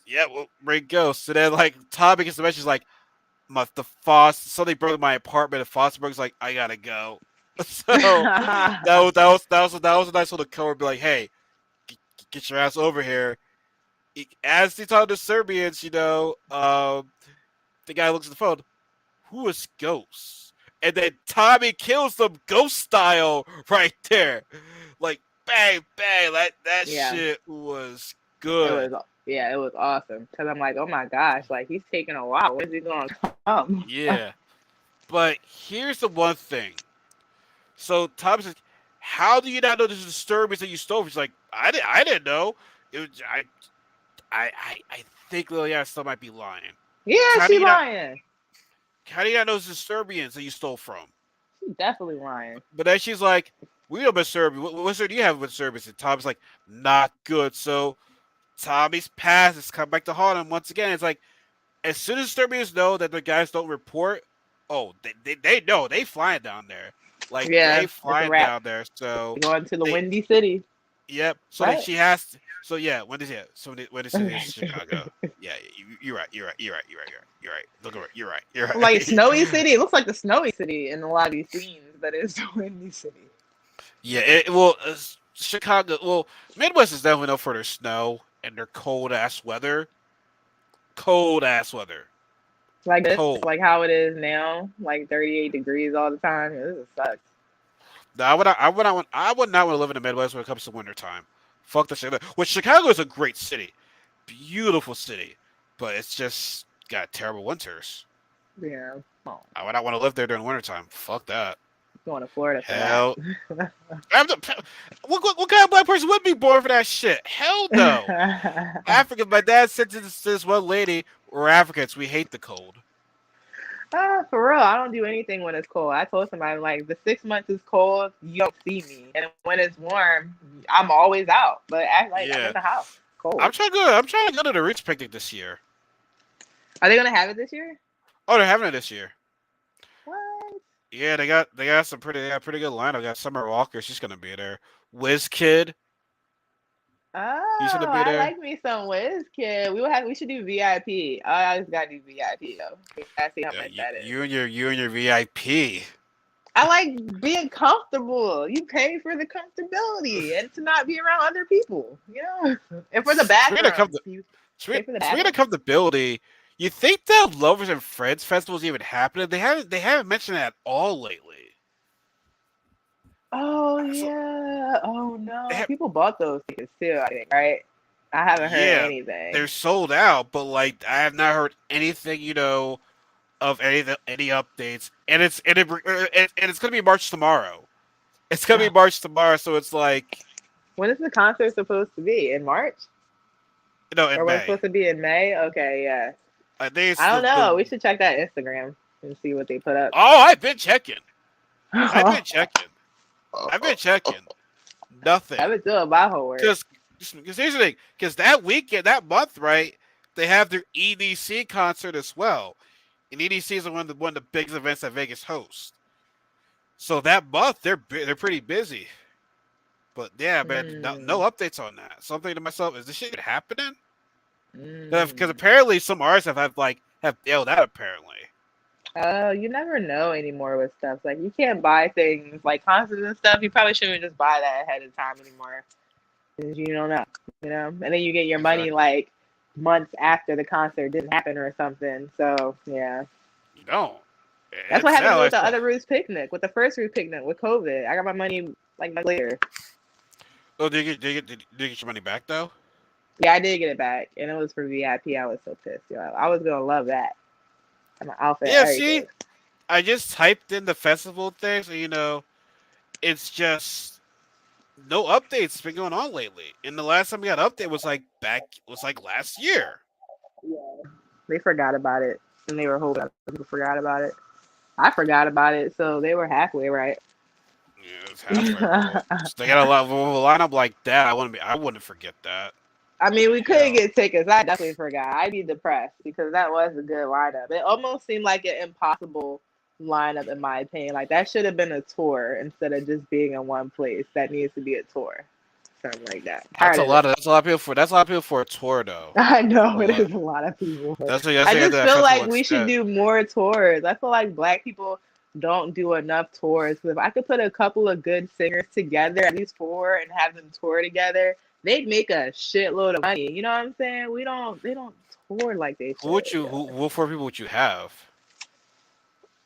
Yeah, well, bring ghosts. And then like Tommy gets the message like, the something broke in my apartment. And Fosterburg's like, I gotta go. So that was a nice little cover. Be like, hey, get your ass over here. As they talk to Serbians, the guy looks at the phone. Who is Ghost? And then Tommy kills them ghost style right there. Like bang bang. That Yeah. shit was It good. was it was awesome. Cause I'm like, oh my gosh, like he's taking a while. When's he gonna come? Yeah. But here's the one thing. So Tommy says, "How do you not know this is disturbance that you stole?" He's like, "I didn't know. It was, I think Liliana still might be lying. Yeah, How do she you not? lying. How do you not know this is Serbians that you stole from?" She definitely lying. But then she's like, "We know about Serbia. What do you have with Serbians?" And Tommy's like, "Not good." So Tommy's past has come back to haunt him once again. It's like as soon as Serbians know that the guys don't report, oh, they know they flying down there, like Yeah, they it's a flying wrap. down there. So Going to the they, Windy City, yep. So then right? she has. To, so yeah, when is it? So when is it? Is Okay. Chicago? Yeah, you're right. You're right. You're right. You're right. You're right. Look at it. You're right. You're Like right. snowy city. It looks like the snowy city in a lot of these scenes, but it's the Windy City. Yeah. Well, Chicago. Well, Midwest is definitely known for their snow and their cold ass weather. Cold ass weather. Like this, Cold. like how it is now, like 38 degrees all the time. This sucks. No, I would not want to live in the Midwest when it comes to wintertime. Fuck the shit. Which Chicago is a great city, beautiful city, but it's just got terrible winters. Yeah. Oh, I would not want to live there during wintertime. Fuck that. going to Florida for Hell, what kind of black person would be born for that shit? Hell no. that. African. My dad said to this one lady, "We're Africans. We hate the cold." For real, I don't do anything when it's cold. I told somebody like the 6 months is cold, you don't see me, and when it's warm, I'm always out. But act like I'm Yeah, in the house. I'm Cold. trying to go. I'm trying to go to the Roots picnic this year. Are they gonna have it this year? Oh, they're having it this year. What? Yeah, they got some pretty good lineup. Got Summer Walker, she's gonna be there. Wiz Kid, he's Oh, gonna be I there. like me some Wiz Kid. We should do VIP. I always gotta do VIP though. I see how Yeah, much that is. you and your VIP. I like being comfortable. You pay for the comfortability and to not be around other people. And for the Speaking of bathrooms, comfort, you pay speaking, for the speaking of bathrooms. comfortability, you think that Lovers and Friends festivals even happening? They haven't mentioned that at all lately. Oh So yeah. Oh they no. have, People bought those tickets too, I think, right? I haven't heard yeah, anything. they're sold out, but like I have not heard anything, of any updates, and it's gonna be March tomorrow. It's gonna be March tomorrow, so it's like When is the concert supposed to be? In March? in Or when it's May. supposed to be in May? Okay, yeah. I think it's I don't the know. We should check that Instagram and see what they put up. oh I've been checking. I've been checking. I've been checking. Nothing. I've been doing my homework. Because here's the thing. Because that weekend, that month, right? They have their EDC concert as well. And EDC is one of the biggest events that Vegas hosts. So that month they're pretty busy. But yeah, man, no Mm, updates on that. So I'm thinking to myself, is this shit happening? Because mm. apparently some artists have bailed out. Apparently, You never know anymore with stuff. Like you can't buy things like concerts and stuff. You probably shouldn't just buy that ahead of time anymore because you don't know, And then you get your money exactly. like months after the concert didn't happen or something. So yeah, You don't. that's what It's happened to now. me with the other Roots picnic, with the first Roots picnic with COVID. I got my money like months later. Oh, did you get your money back though? Yeah, I did get it back, and it was for VIP. I was so pissed, yo. I was gonna love that. And my outfit, Yeah. See, everything. I just typed in the festival thing, so it's just no updates been going on lately. And the last time we got an update was like last year. Yeah. They forgot about it, and they were hoping other people forgot about it. I forgot about it, so they were halfway right. Yeah, it's halfway. Well, they got a lot of a lineup like that. I wouldn't forget that. I mean, we You couldn't know, get tickets. I definitely forgot. I'd be depressed because that was a good lineup. It almost seemed like an impossible lineup, in my opinion. Like that should have been a tour instead of just being in one place. That needs to be a tour, something like that. Tired of it. that's a lot of people for that's a lot of people for a tour though. I That's a know it lot. is a lot of people. That's I what you have to just that feel festival like we should instead. do more tours. I feel like Black people don't do enough tours. If I could put a couple of good singers together, at least four, and have them tour together, they'd make a shitload of money. You know what I'm saying? They don't tour like they should. What four people would you have?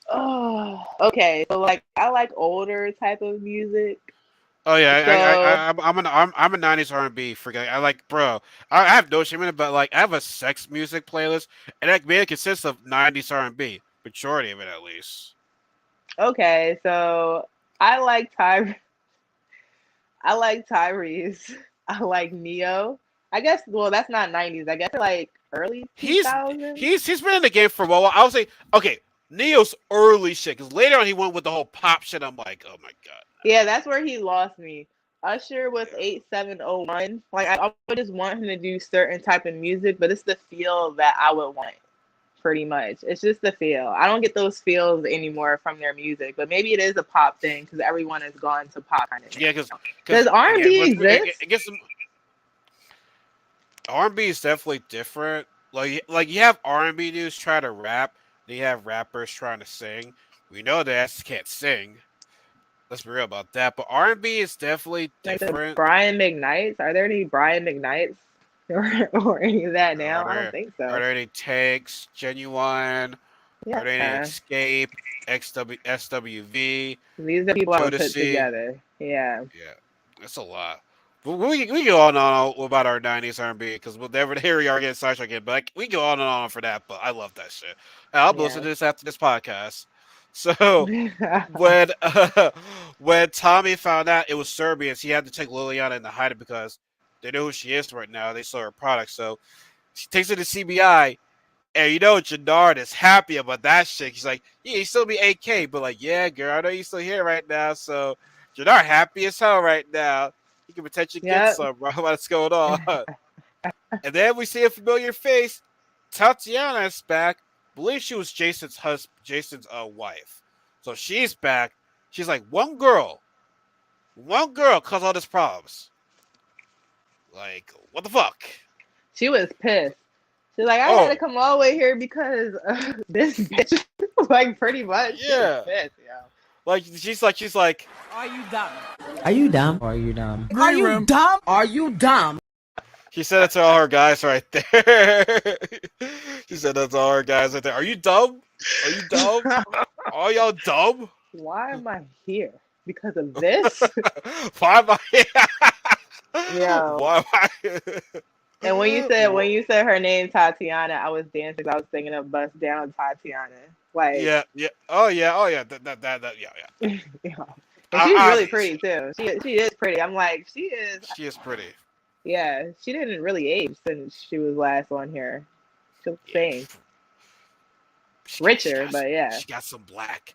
Oh, okay. So like I like older type of music. Oh yeah, So I'm a '90s R&B freak. I like, bro. I have no shame in it, but like I have a sex music playlist, and that man consists of '90s R&B, majority of it at least. okay, so I like Ty I like Tyrese. I like Neo. I guess well that's not 90s. I guess like early He's 2000s. he's been in the game for a while. I would say okay, Neo's early shit, because later on he went with the whole pop shit. I'm like, oh my god, Yeah, that's where he lost me. Usher with yeah. 8701. Like I would just want him to do certain type of music, but it's the feel that I would want. Pretty much, it's just the feel. I don't get those feels anymore from their music, but maybe it is a pop thing because everyone has gone to pop kind of Yeah, now. because Does R and again, B exist? it gets some R&B is definitely different. Like you have R&B dudes try to rap, then you have rappers trying to sing. We know that ass can't sing. Let's be real about that. But R&B is definitely Like the different. Brian McKnights? Are there any Brian McKnights or any of that Are now? I don't there think are so. there any takes? Genuine? Are there any Yeah, Escape? SWV? these are people I would put Jodeci? together. Yeah. Yeah, that's a lot. We go on and on about our '90s R&B because we'll never here we are getting sidetracked again. But like, we go on and on for that. But I love that shit. And I'll listen Yeah. to this after this podcast. So when when Tommy found out it was Serbians, he had to take Liliana into hiding because they know who she is right now. They saw her product, so she takes her to CBI. And you know, Jannard is happy about that shit. He's like, yeah, you still be AK, but like, yeah, girl, I know you still here right now. So Jannard happy as hell right now. He can potentially get Yep. some, bro. What's going on? And then we see a familiar face. Tatiana is back. I believe she was Jason's wife. So she's back. She's like, one girl caused all these problems. Like, what the fuck? She was pissed. She's like, I had to Oh, come all the way here because this bitch. Like, pretty much. She was yeah. pissed, yo. Like she's like, Are you dumb? Are you dumb? Are you dumb? Are you dumb? Are you dumb? she said it to all her guys right there. She said that to all her guys right there. Are you dumb? Are you dumb? Are y'all dumb? Why am I here? Because of this? Why am I? Yo. Why am I? And when you said her name Tatiana, I was dancing. I was singing a bust down Tatiana. Like Yeah, yeah. Oh yeah. That yeah, yeah. yeah. And she's really Obvious. pretty too. She is pretty. I'm like, She is pretty. yeah, she didn't really age since she was last on here. She looks the Yeah. same. She Richer, but yeah. She got some black.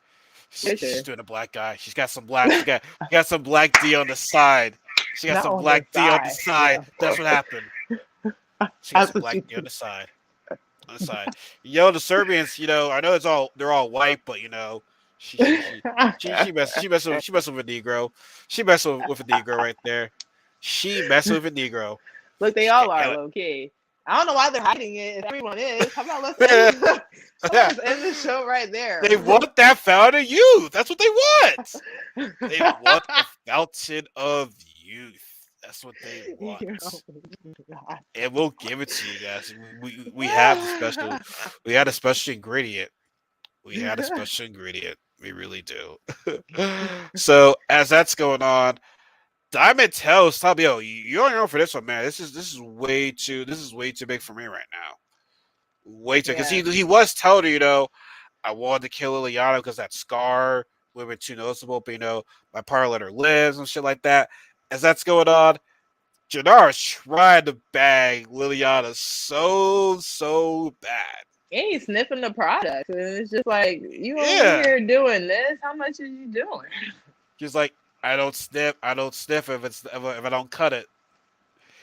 Richer. She's doing a black guy. She's got some black. She got some black D on the side. She got Not some on the black D on the side, side. yeah. That's what happened. She got That's some what black she D on the side. On the side. Yo, the Serbians, I know they're all white, but she messing with a Negro. She messing with a Negro right there. She messing with a Negro. Look, they She all get- are low key. I don't know why they're hiding it. If everyone is, how about let's end the show right there. They want that fountain of youth. That's what they want. They want the fountain of youth. That's what they want. And we'll give it to you guys. We have a special ingredient. We had a special ingredient. We really do. So as that's going on, Diamond tells Tommy, "Yo, you're on your own for this one, man. This is way too big for me right now. Way too because Yeah. he was telling her, I wanted to kill Liliana because that scar would have been too noticeable, but my partner let her live and shit like that. As that's going on, Jannard is trying to bag Liliana so bad. ain't sniffing the product. And it's just like, you over Yeah. here doing this. How much are you doing? She's like, I don't sniff. I don't sniff if I don't cut it.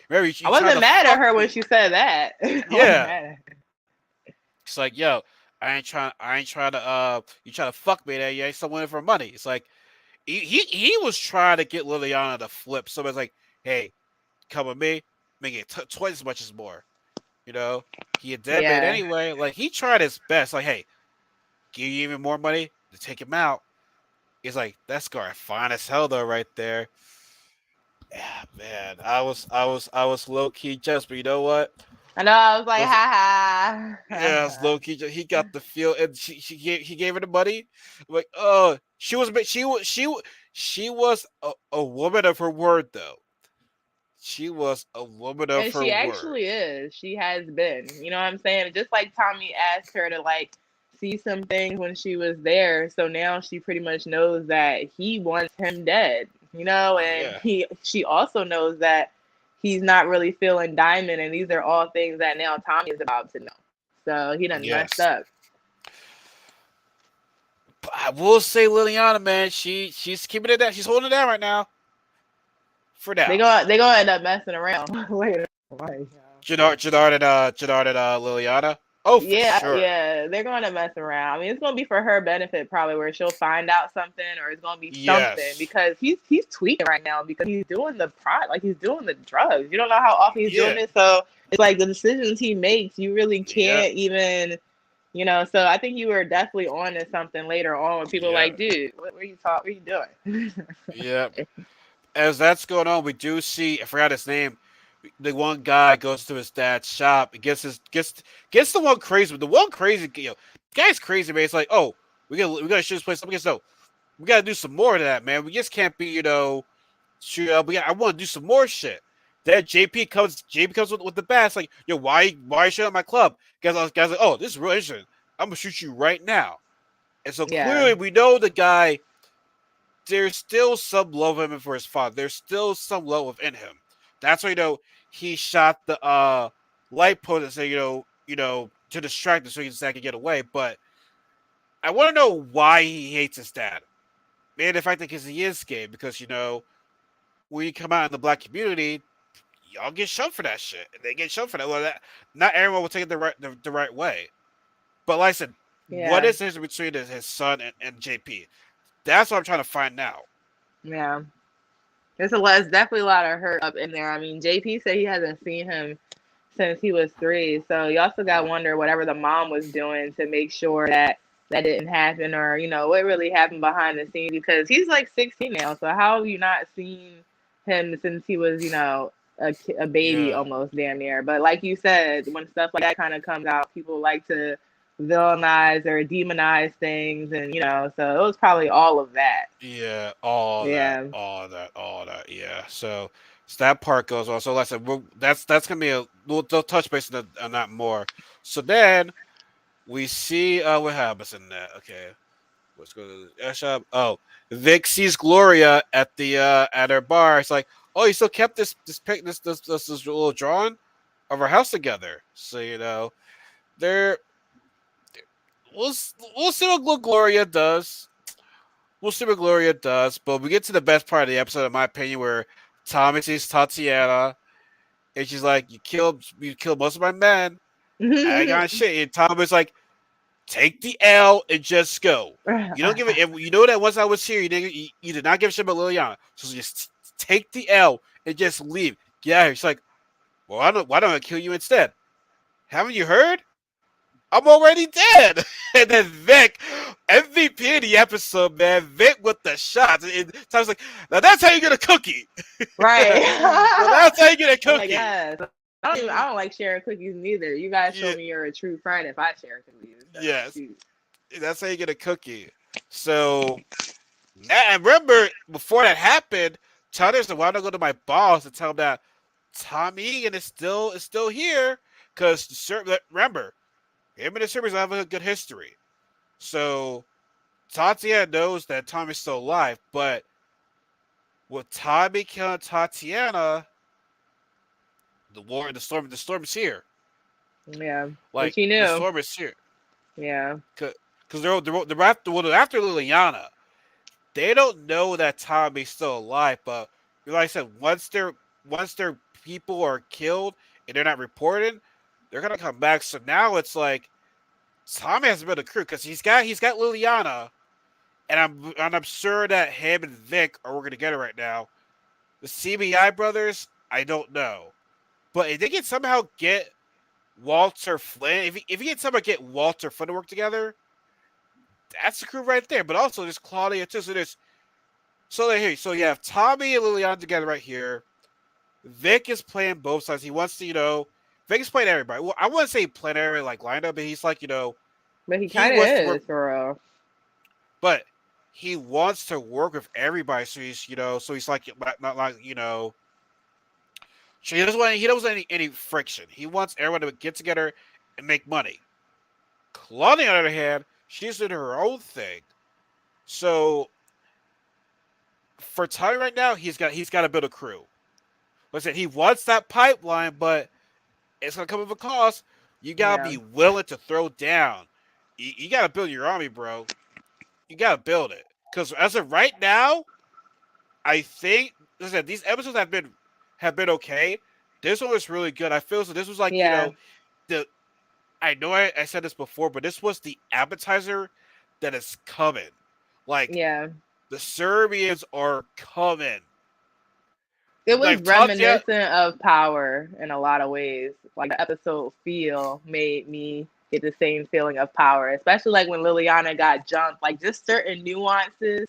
Remember, I you trying wasn't to mad at fuck her when me. she said that. I wasn't Yeah. mad at her. It's like, yo, I ain't trying to you trying to fuck me there, you ain't someone for money. It's like he was trying to get Liliana to flip. Somebody's like, hey, come with me, make it twice as much as more. You know? He a deadbeat Yeah. anyway. Like he tried his best, like, hey, give you even more money to take him out. He's like, that scar fine as hell though, right there. Yeah, man. I was low key just, but you know what? I know. I was It like, was ha Yeah, ha. it's low key. He got the feel, and he gave her the money. Like, oh, she was a woman of her word, though. She was a woman of And her she word. actually is. She has been. You know what I'm saying? Just like Tommy asked her to like see some things when she was there. So now she pretty much knows that he wants him dead. You know, and Yeah. she also knows that he's not really feeling Diamond, and these are all things that now Tommy is about to know. So he done messed Yes. up. But I will say, Liliana, man, she's keeping it down. She's holding it down right now. For now. They gonna end up messing around later. Like, Jadard and Liliana. Oh, for yeah, sure. yeah, they're going to mess around. I mean, it's going to be for her benefit probably, where she'll find out something, or it's going to be something, Yes. because he's tweaking right now because he's doing the like he's doing the drugs. You don't know how often he's doing Yeah. it, so it's like the decisions he makes, you really Yeah. can't even, you know. So I think you were definitely on to something later on when people are Yeah. like, dude, what are you talking? What are you doing? Yeah. As that's going on, we do see, I forgot his name. The one guy goes to his dad's shop and gets the one crazy. But the one crazy, the guy's crazy, man. It's like, oh, we gotta shoot this place up against. No, we gotta do some more of that, man. We just can't be, shoot up. I want to do some more shit. Then JP comes with the bat. It's like, yo, why are you shooting at my club? Guys like, oh, this is real interesting. I'm gonna shoot you right now. And so Yeah, clearly, we know the guy, there's still some love of him for his father. There's still some love within him. That's why he shot the light post and say, to distract him so he can get away. But I want to know why he hates his dad. And the fact that because he is gay, because when you come out in the black community, y'all get shunned for that shit. And they get shunned for that. Well, not everyone will take it the right way. But like I said, what yeah, is the difference between his son and JP? That's what I'm trying to find out. yeah. There's definitely a lot of hurt up in there. I mean, JP said he hasn't seen him since he was 3. So you also got to wonder whatever the mom was doing to make sure that that didn't happen, or what really happened behind the scenes, because he's like 16 now. So how have you not seen him since he was a baby Yeah. almost, damn near? But like you said, when stuff like that kind of comes out, people like to villainize or demonize things, and so it was probably all of that. Yeah, all that, Yeah. all that, all that. Yeah. So that part goes on. So like I said, that's gonna be we'll touch base on that more. So then we see what happens in that. Okay, let's go to the shop. Oh, Vic sees Gloria at the at her bar. It's like, oh, you still kept this pic this little drawing of our house together. So there we'll see what Gloria does. We'll see what Gloria does, but we get to the best part of the episode, in my opinion, where Tommy sees Tatiana, and she's like, you killed most of my men. I ain't got shit." And Tommy's like, "Take the L and just go. You don't give it. You know that once I was here, you did not give a shit about Liliana. So just take the L and just leave. Get out of here." She's like, "Well, why don't I kill you instead? Haven't you heard? I'm already dead." And then Vic, MVP of the episode, man, Vic with the shots. And Tom's like, now that's how you get a cookie. Right. Now that's how you get a I'm like, cookie. yes. I don't like sharing cookies neither. You guys show Yeah, me you're a true friend if I share cookies. So, yes, shoot. that's how you get a cookie. So, and remember, before that happened, Tyler said, "Why don't I go to my boss and tell him that Tom Egan is still here?" Because remember, him and the servers have a good history. So Tatiana knows that Tommy's still alive, but with Tommy killing Tatiana, the storm is here. Yeah, which Like he the knew. storm is here. Yeah, Because after Liliana, they don't know that Tommy's still alive. But like I said, once their people are killed and they're not reported, they're gonna come back. So now it's like Tommy has a bit of crew because he's got Liliana, and I'm sure that him and Vic are working together right now. The CBI brothers, I don't know, but if they can somehow get Walter Flynn, if he can somehow get Walter Flynn to work together, that's the crew right there. But also there's Claudia too. So you have Tommy and Liliana together right here. Vic is playing both sides. He wants to, Vic is playing everybody. Well, I wouldn't say playing everybody like lined up, but he's like, but he he kind of wants to work, is for real. but he wants to work with everybody. So he's like, not like, so he doesn't want any friction. He wants everyone to get together and make money. Claudia, on the other hand, she's doing her own thing. So for Tommy right now, he's got to build a crew. Like I said, he wants that pipeline, but it's gonna come with a cost. You gotta Yeah, be willing to throw down. You gotta build your army, bro. You gotta build it. Because as of right now, I think like I said, these episodes have been okay. This one was really good. I feel so. This was like yeah, the I know I said this before, but this was the appetizer that is coming. Like yeah. the Serbians are coming. It was Like Tatya, reminiscent of Power in a lot of ways. Like the episode feel made me get the same feeling of Power, especially like when Liliana got jumped. Like just certain nuances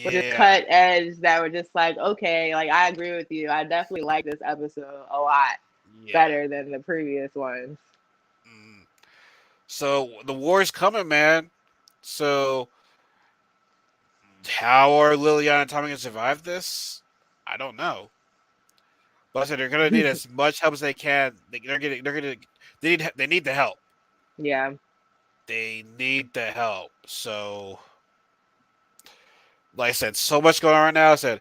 were just yeah, cut edge that were just like, okay, like I agree with you. I definitely like this episode a lot yeah. better than the previous ones. Mm. So the war is coming, man. So how are Liliana and Tommy gonna survive this? I don't know. But I said they're gonna need as much help as they can. They need the help. Yeah, They need the help. So, like I said, so much going on right now. I said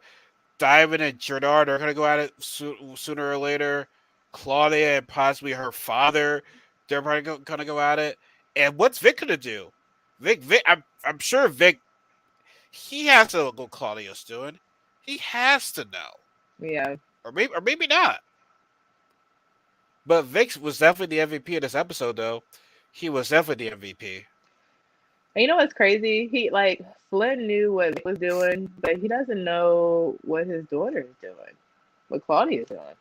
Diamond and Jernard are gonna go at it sooner or later. Claudia and possibly her father, they're probably gonna go at it. And what's Vic gonna do? Vic, I'm sure Vic. He has to know what Claudia's doing. He has to know, yeah. or maybe not. But Vic was definitely the MVP of this episode, though. He was definitely the MVP. And you know what's crazy? He like Flynn knew what Vic was doing, but he doesn't know what his daughter is doing, what Claudia's doing.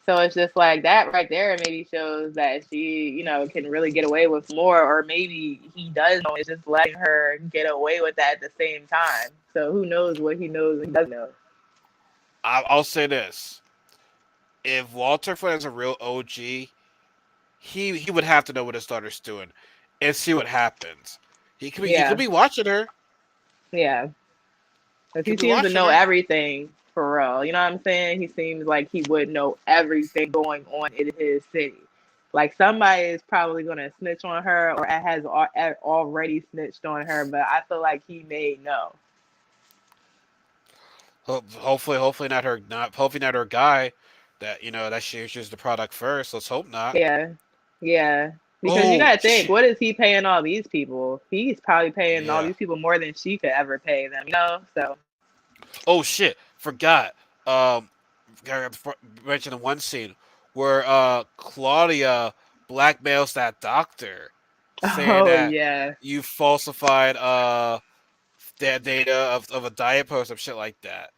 So it's just like that right there maybe shows that she, can really get away with more, or maybe he does know, it's just letting her get away with that at the same time. So who knows what he knows and he doesn't know. I'll say this: if Walter Flynn is a real OG, he would have to know what his daughter's doing, and see what happens. He could Yeah, be watching her. yeah. Because He he could be seems to watching know her. everything for real. You know what I'm saying? He seems like he would know everything going on in his city. Like somebody is probably going to snitch on her or has already snitched on her, but I feel like he may know. Hopefully not her. Hopefully not her guy. That she issues the product first. Let's hope not. Yeah, yeah. Because you Oh gotta think, shit! what is he paying all these people? He's probably paying all Yeah. these people more than she could ever pay them. So Oh shit! Forgot. I mentioned one scene where Claudia blackmails that doctor, saying oh that yeah. you falsified that data of a diet post or shit like that.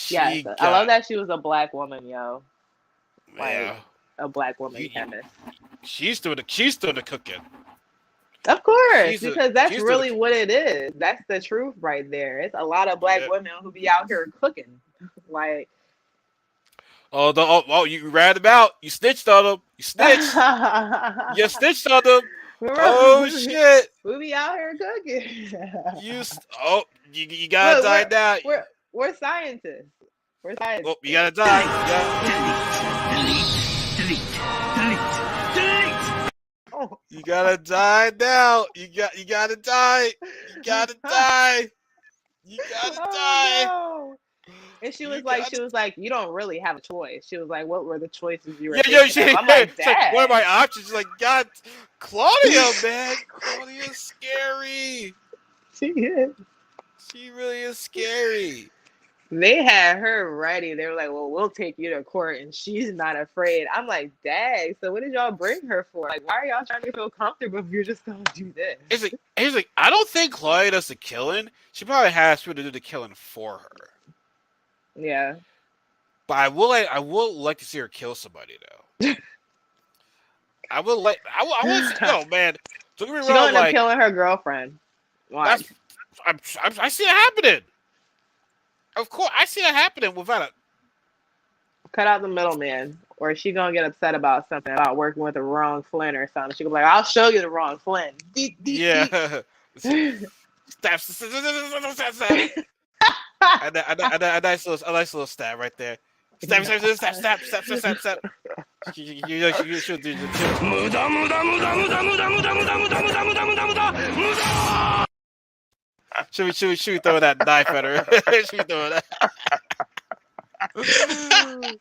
Yes. She I love got that she was a black woman, yo. Like yeah. a black woman You, chemist. she's doing the cooking. Of course, She's a, because that's she's doing really what it is. That's the truth right there. It's a lot of black yeah. women who be out here cooking. Like You rat him out. You snitched on him. You snitched. You snitched on him. Oh shit. we be out here cooking. You gotta Look, die we're now. we're we're scientists. We're Oh, you scientists. gotta die. Oh, You gotta die now. You gotta die. You gotta die. You gotta die. oh And You got she was like, you don't really have a choice. She was like, what were the choices you were yeah, thinking of? I'm like, it's like, what are my dang. options? She's like, God, Claudia, man, Claudia's scary. She is. She really is scary. They had her ready. They were like, well, we'll take you to court and she's not afraid. I'm like, dang. So what did y'all bring her for? Like, why are y'all trying to feel comfortable if you're just going to do this? He's like, I don't think Claudia does the killing. She probably has people to do the killing for her. Yeah. But I will like to see her kill somebody though. I want no man. Don't get me She wrong. gonna end up Like killing her girlfriend. Watch. that's I see it happening. Of course, I see it happening without it. Cut out the middleman. Or is she gonna get upset about something, about working with the wrong Flynn or something. She gonna be like, I'll show you the wrong Flynn. Deep, deep, deep. Yeah. Stab. A nice little stab right there. Stab. You know, you should do the should we throw that knife at her? Should we throw that?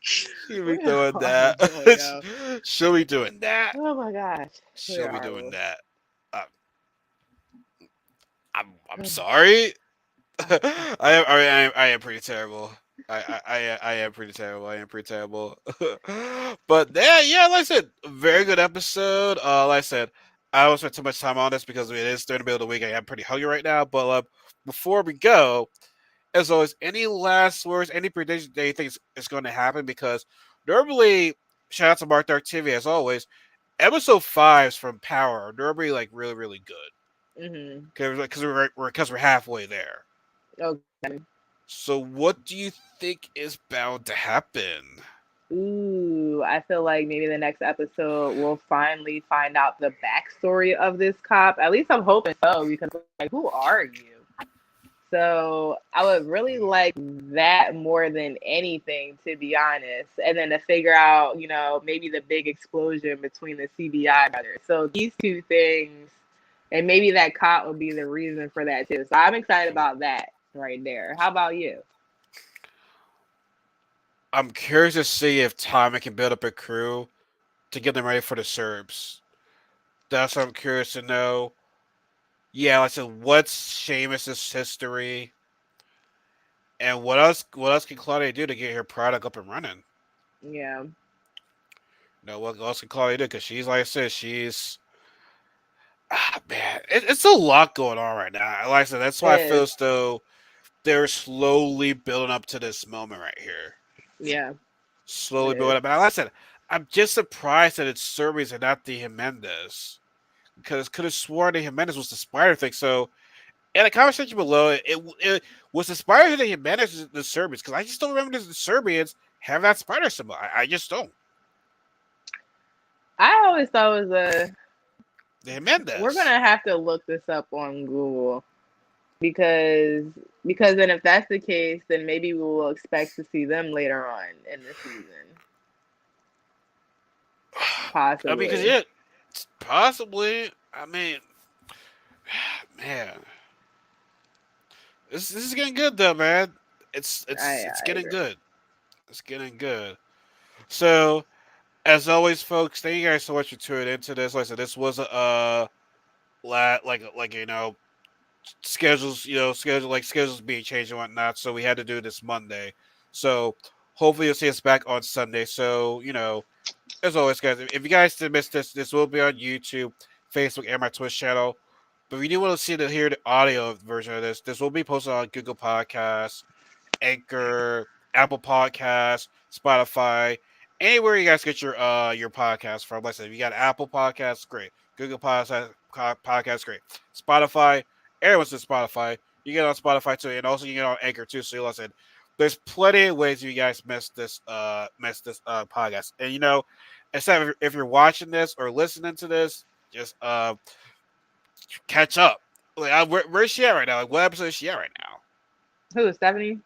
Should we throwing that? Should we doing that? Oh my gosh. Should we doing that? I'm sorry. I am pretty terrible. I am pretty terrible. I am pretty terrible. But yeah, like I said, very good episode. Like I said, I don't spend too much time on this because it is during the middle of the week. I am pretty hungry right now. But before we go, as always, any last words, any predictions that you think is going to happen? Because normally, shout out to Mark Dark TV as always. Episode 5s from Power are normally like really really good. Because we're halfway there. Okay. So what do you think is bound to happen? Ooh, I feel like maybe the next episode we'll finally find out the backstory of this cop. At least I'm hoping so, because like, who are you? So I would really like that more than anything, to be honest. And then to figure out, maybe the big explosion between the CBI brothers. So these two things, and maybe that cop will be the reason for that too. So I'm excited about that right there. How about you? I'm curious to see if Tommy can build up a crew to get them ready for the Serbs. That's what I'm curious to know. Yeah, like I said, what's Seamus's history, and what else can Claudia do to get her product up and running? Yeah. What else can Claudia do? Because she's, like I said, man, it's a lot going on right now. Like I said, that's why I feel as though they're slowly building up to this moment right here. Yeah. Slowly building up. And like I said, I'm just surprised that it's Serbians and not the Jimenez. Because could have sworn the Jimenez was the spider thing. So, in the comment section below, it was the spider thing the Jimenez the Serbians. Because I just don't remember the Serbians have that spider symbol. I just don't. I always thought it was The Jimenez. We're gonna have to look this up on Google because then if that's the case, then maybe we will expect to see them later on in the season. Possibly. I mean, because possibly. I mean, man, this is getting good though, man. It's getting good. It's getting good. So, as always, folks, thank you guys so much for tuning into this. Like I said, this was schedules being changed and whatnot. So we had to do this Monday. So hopefully you'll see us back on Sunday. So as always, guys, if you guys did miss this will be on YouTube, Facebook, and my Twitch channel. But if you do want to hear the audio version of this will be posted on Google Podcasts, Anchor, Apple Podcasts, Spotify, anywhere you guys get your podcast from. Like I said, if you got Apple Podcasts, great. Google Podcasts, great. Spotify, everyone's in Spotify. You get on Spotify too, and also you get on Anchor too. So like I said, there's plenty of ways you guys miss this podcast. And instead if you're watching this or listening to this, just catch up. Like where's she at right now? Like what episode is she at right now? Who is Stephanie?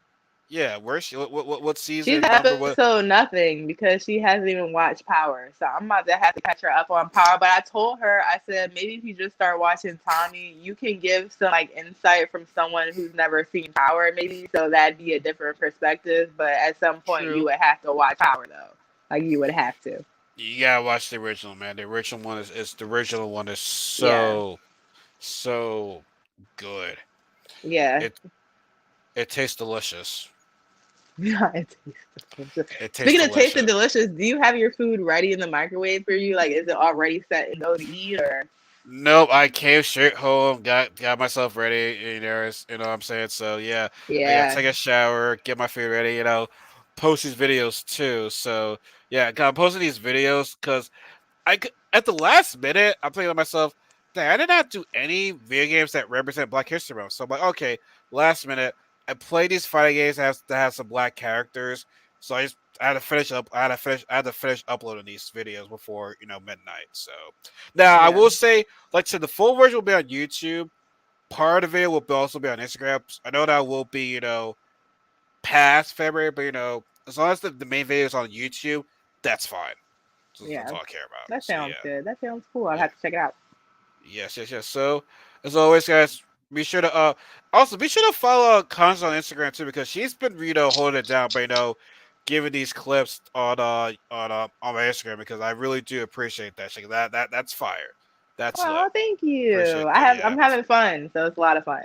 Yeah, where's she? What She's season number? What? episode nothing because she hasn't even watched Power. So I'm about to have to catch her up on Power. But I told her, I said, maybe if you just start watching Tommy, you can give some like insight from someone who's never seen Power, maybe. So that'd be a different perspective. But at some point, you True. would have to watch Power though. Like you would have to. You gotta watch the original, man. The original one is the original one is Yeah. so good. Yeah. It it tastes delicious. Yeah, it tastes delicious. It tastes Speaking of tasting delicious. delicious, do you have your food ready in the microwave for you? Like, is it already set and go to eat, or? Nope, I came straight home, got myself ready, you know what I'm saying? So yeah, I gotta Yeah, take a shower, get my food ready, post these videos too. So yeah, I'm posting these videos because at the last minute, I'm thinking to myself, dang, I did not do any video games that represent Black History Month. So I'm like, okay, last minute, I play these fighting games that have some black characters. So I had to finish up. I had to finish uploading these videos before midnight. So now I yeah, will say, like, so the full version will be on YouTube. Part of the video will also be on Instagram. I know that will be past February, but as long as the main video is on YouTube, that's fine. That's yeah. all I care about. That So sounds yeah. good. That sounds cool. I'll Yeah. have to check it out. Yes, yes, yes. So, as always, guys, be sure to also be sure to follow Cons on Instagram too because she's been holding it down, but giving these clips on my Instagram because I really do appreciate that. That's fire. That's lit. Oh, thank you. Appreciate that. I'm Yeah, having fun, so it's a lot of fun.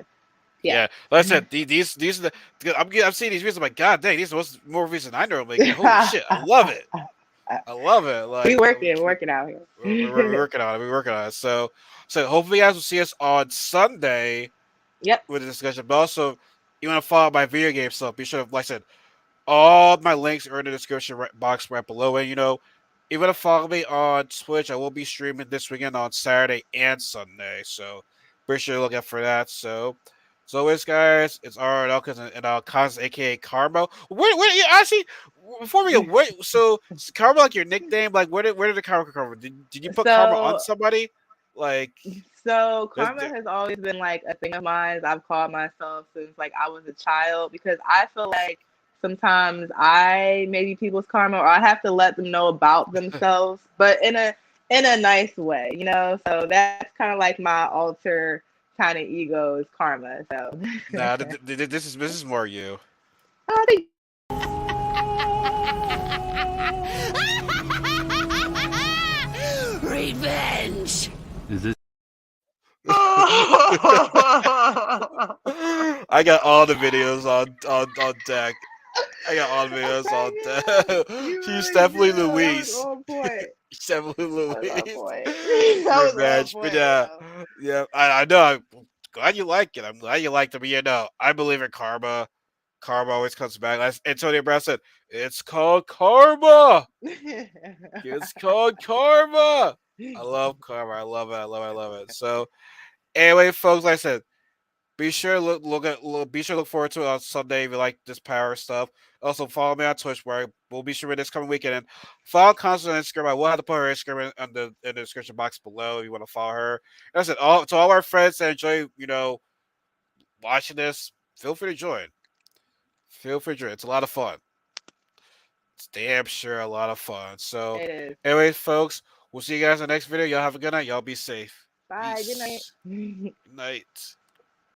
Yeah. yeah. Like I said, these are I'm seeing these videos. I'm like, God dang, these are more videos than I normally get. Holy shit, I love it. I love it. we Like working, working out we're here. working on it. We're working on it. So hopefully you guys will see us on Sunday Yep. with the discussion. But also, you want to follow my video game stuff, be sure to, like I said, all my links are in the description box right below. And, even to follow me on Twitch, I will be streaming this weekend on Saturday and Sunday. So be sure to look out for that. So, as always, guys, it's RL and Cons, aka Karma. Where, yeah, actually, before we go, so is Karma like your nickname? Like, where did the Karma come from? Did you put Karma on So, somebody? Like, so there's, karma has always been like a thing of mine. I've called myself since like I was a child because I feel like sometimes I maybe people's karma, or I have to let them know about themselves, but in a nice way, you know. So that's kind of like my alter kind of ego is karma. So, nah, this is more you. oh, thank Revenge. I got all the videos on deck. I got all the videos on deck. you She's really definitely do. That was Louise. on point. She's definitely That was on Louise. point. That was on Revenge. But point, yeah, yo. yeah. I know. I'm glad you like it. I'm glad you liked it. But I believe in karma. Karma always comes back. As Antonio Brown said, it's called karma. It's called karma. I love karma. I love it. I love it. I love it. So anyway, folks, like I said, be sure to be sure to look forward to it on Sunday if you like this power stuff. Also follow me on Twitch where we'll be streaming this coming weekend and follow Constance on Instagram. I will have to put her Instagram in the description box below if you want to follow her. And I said all to all our friends that enjoy, watching this, feel free to join. Feel free to join. It's a lot of fun. It's damn sure a lot of fun. So It is. anyway, folks, we'll see you guys in the next video. Y'all have a good night. Y'all be safe. Bye. Good Peace. night. Good night.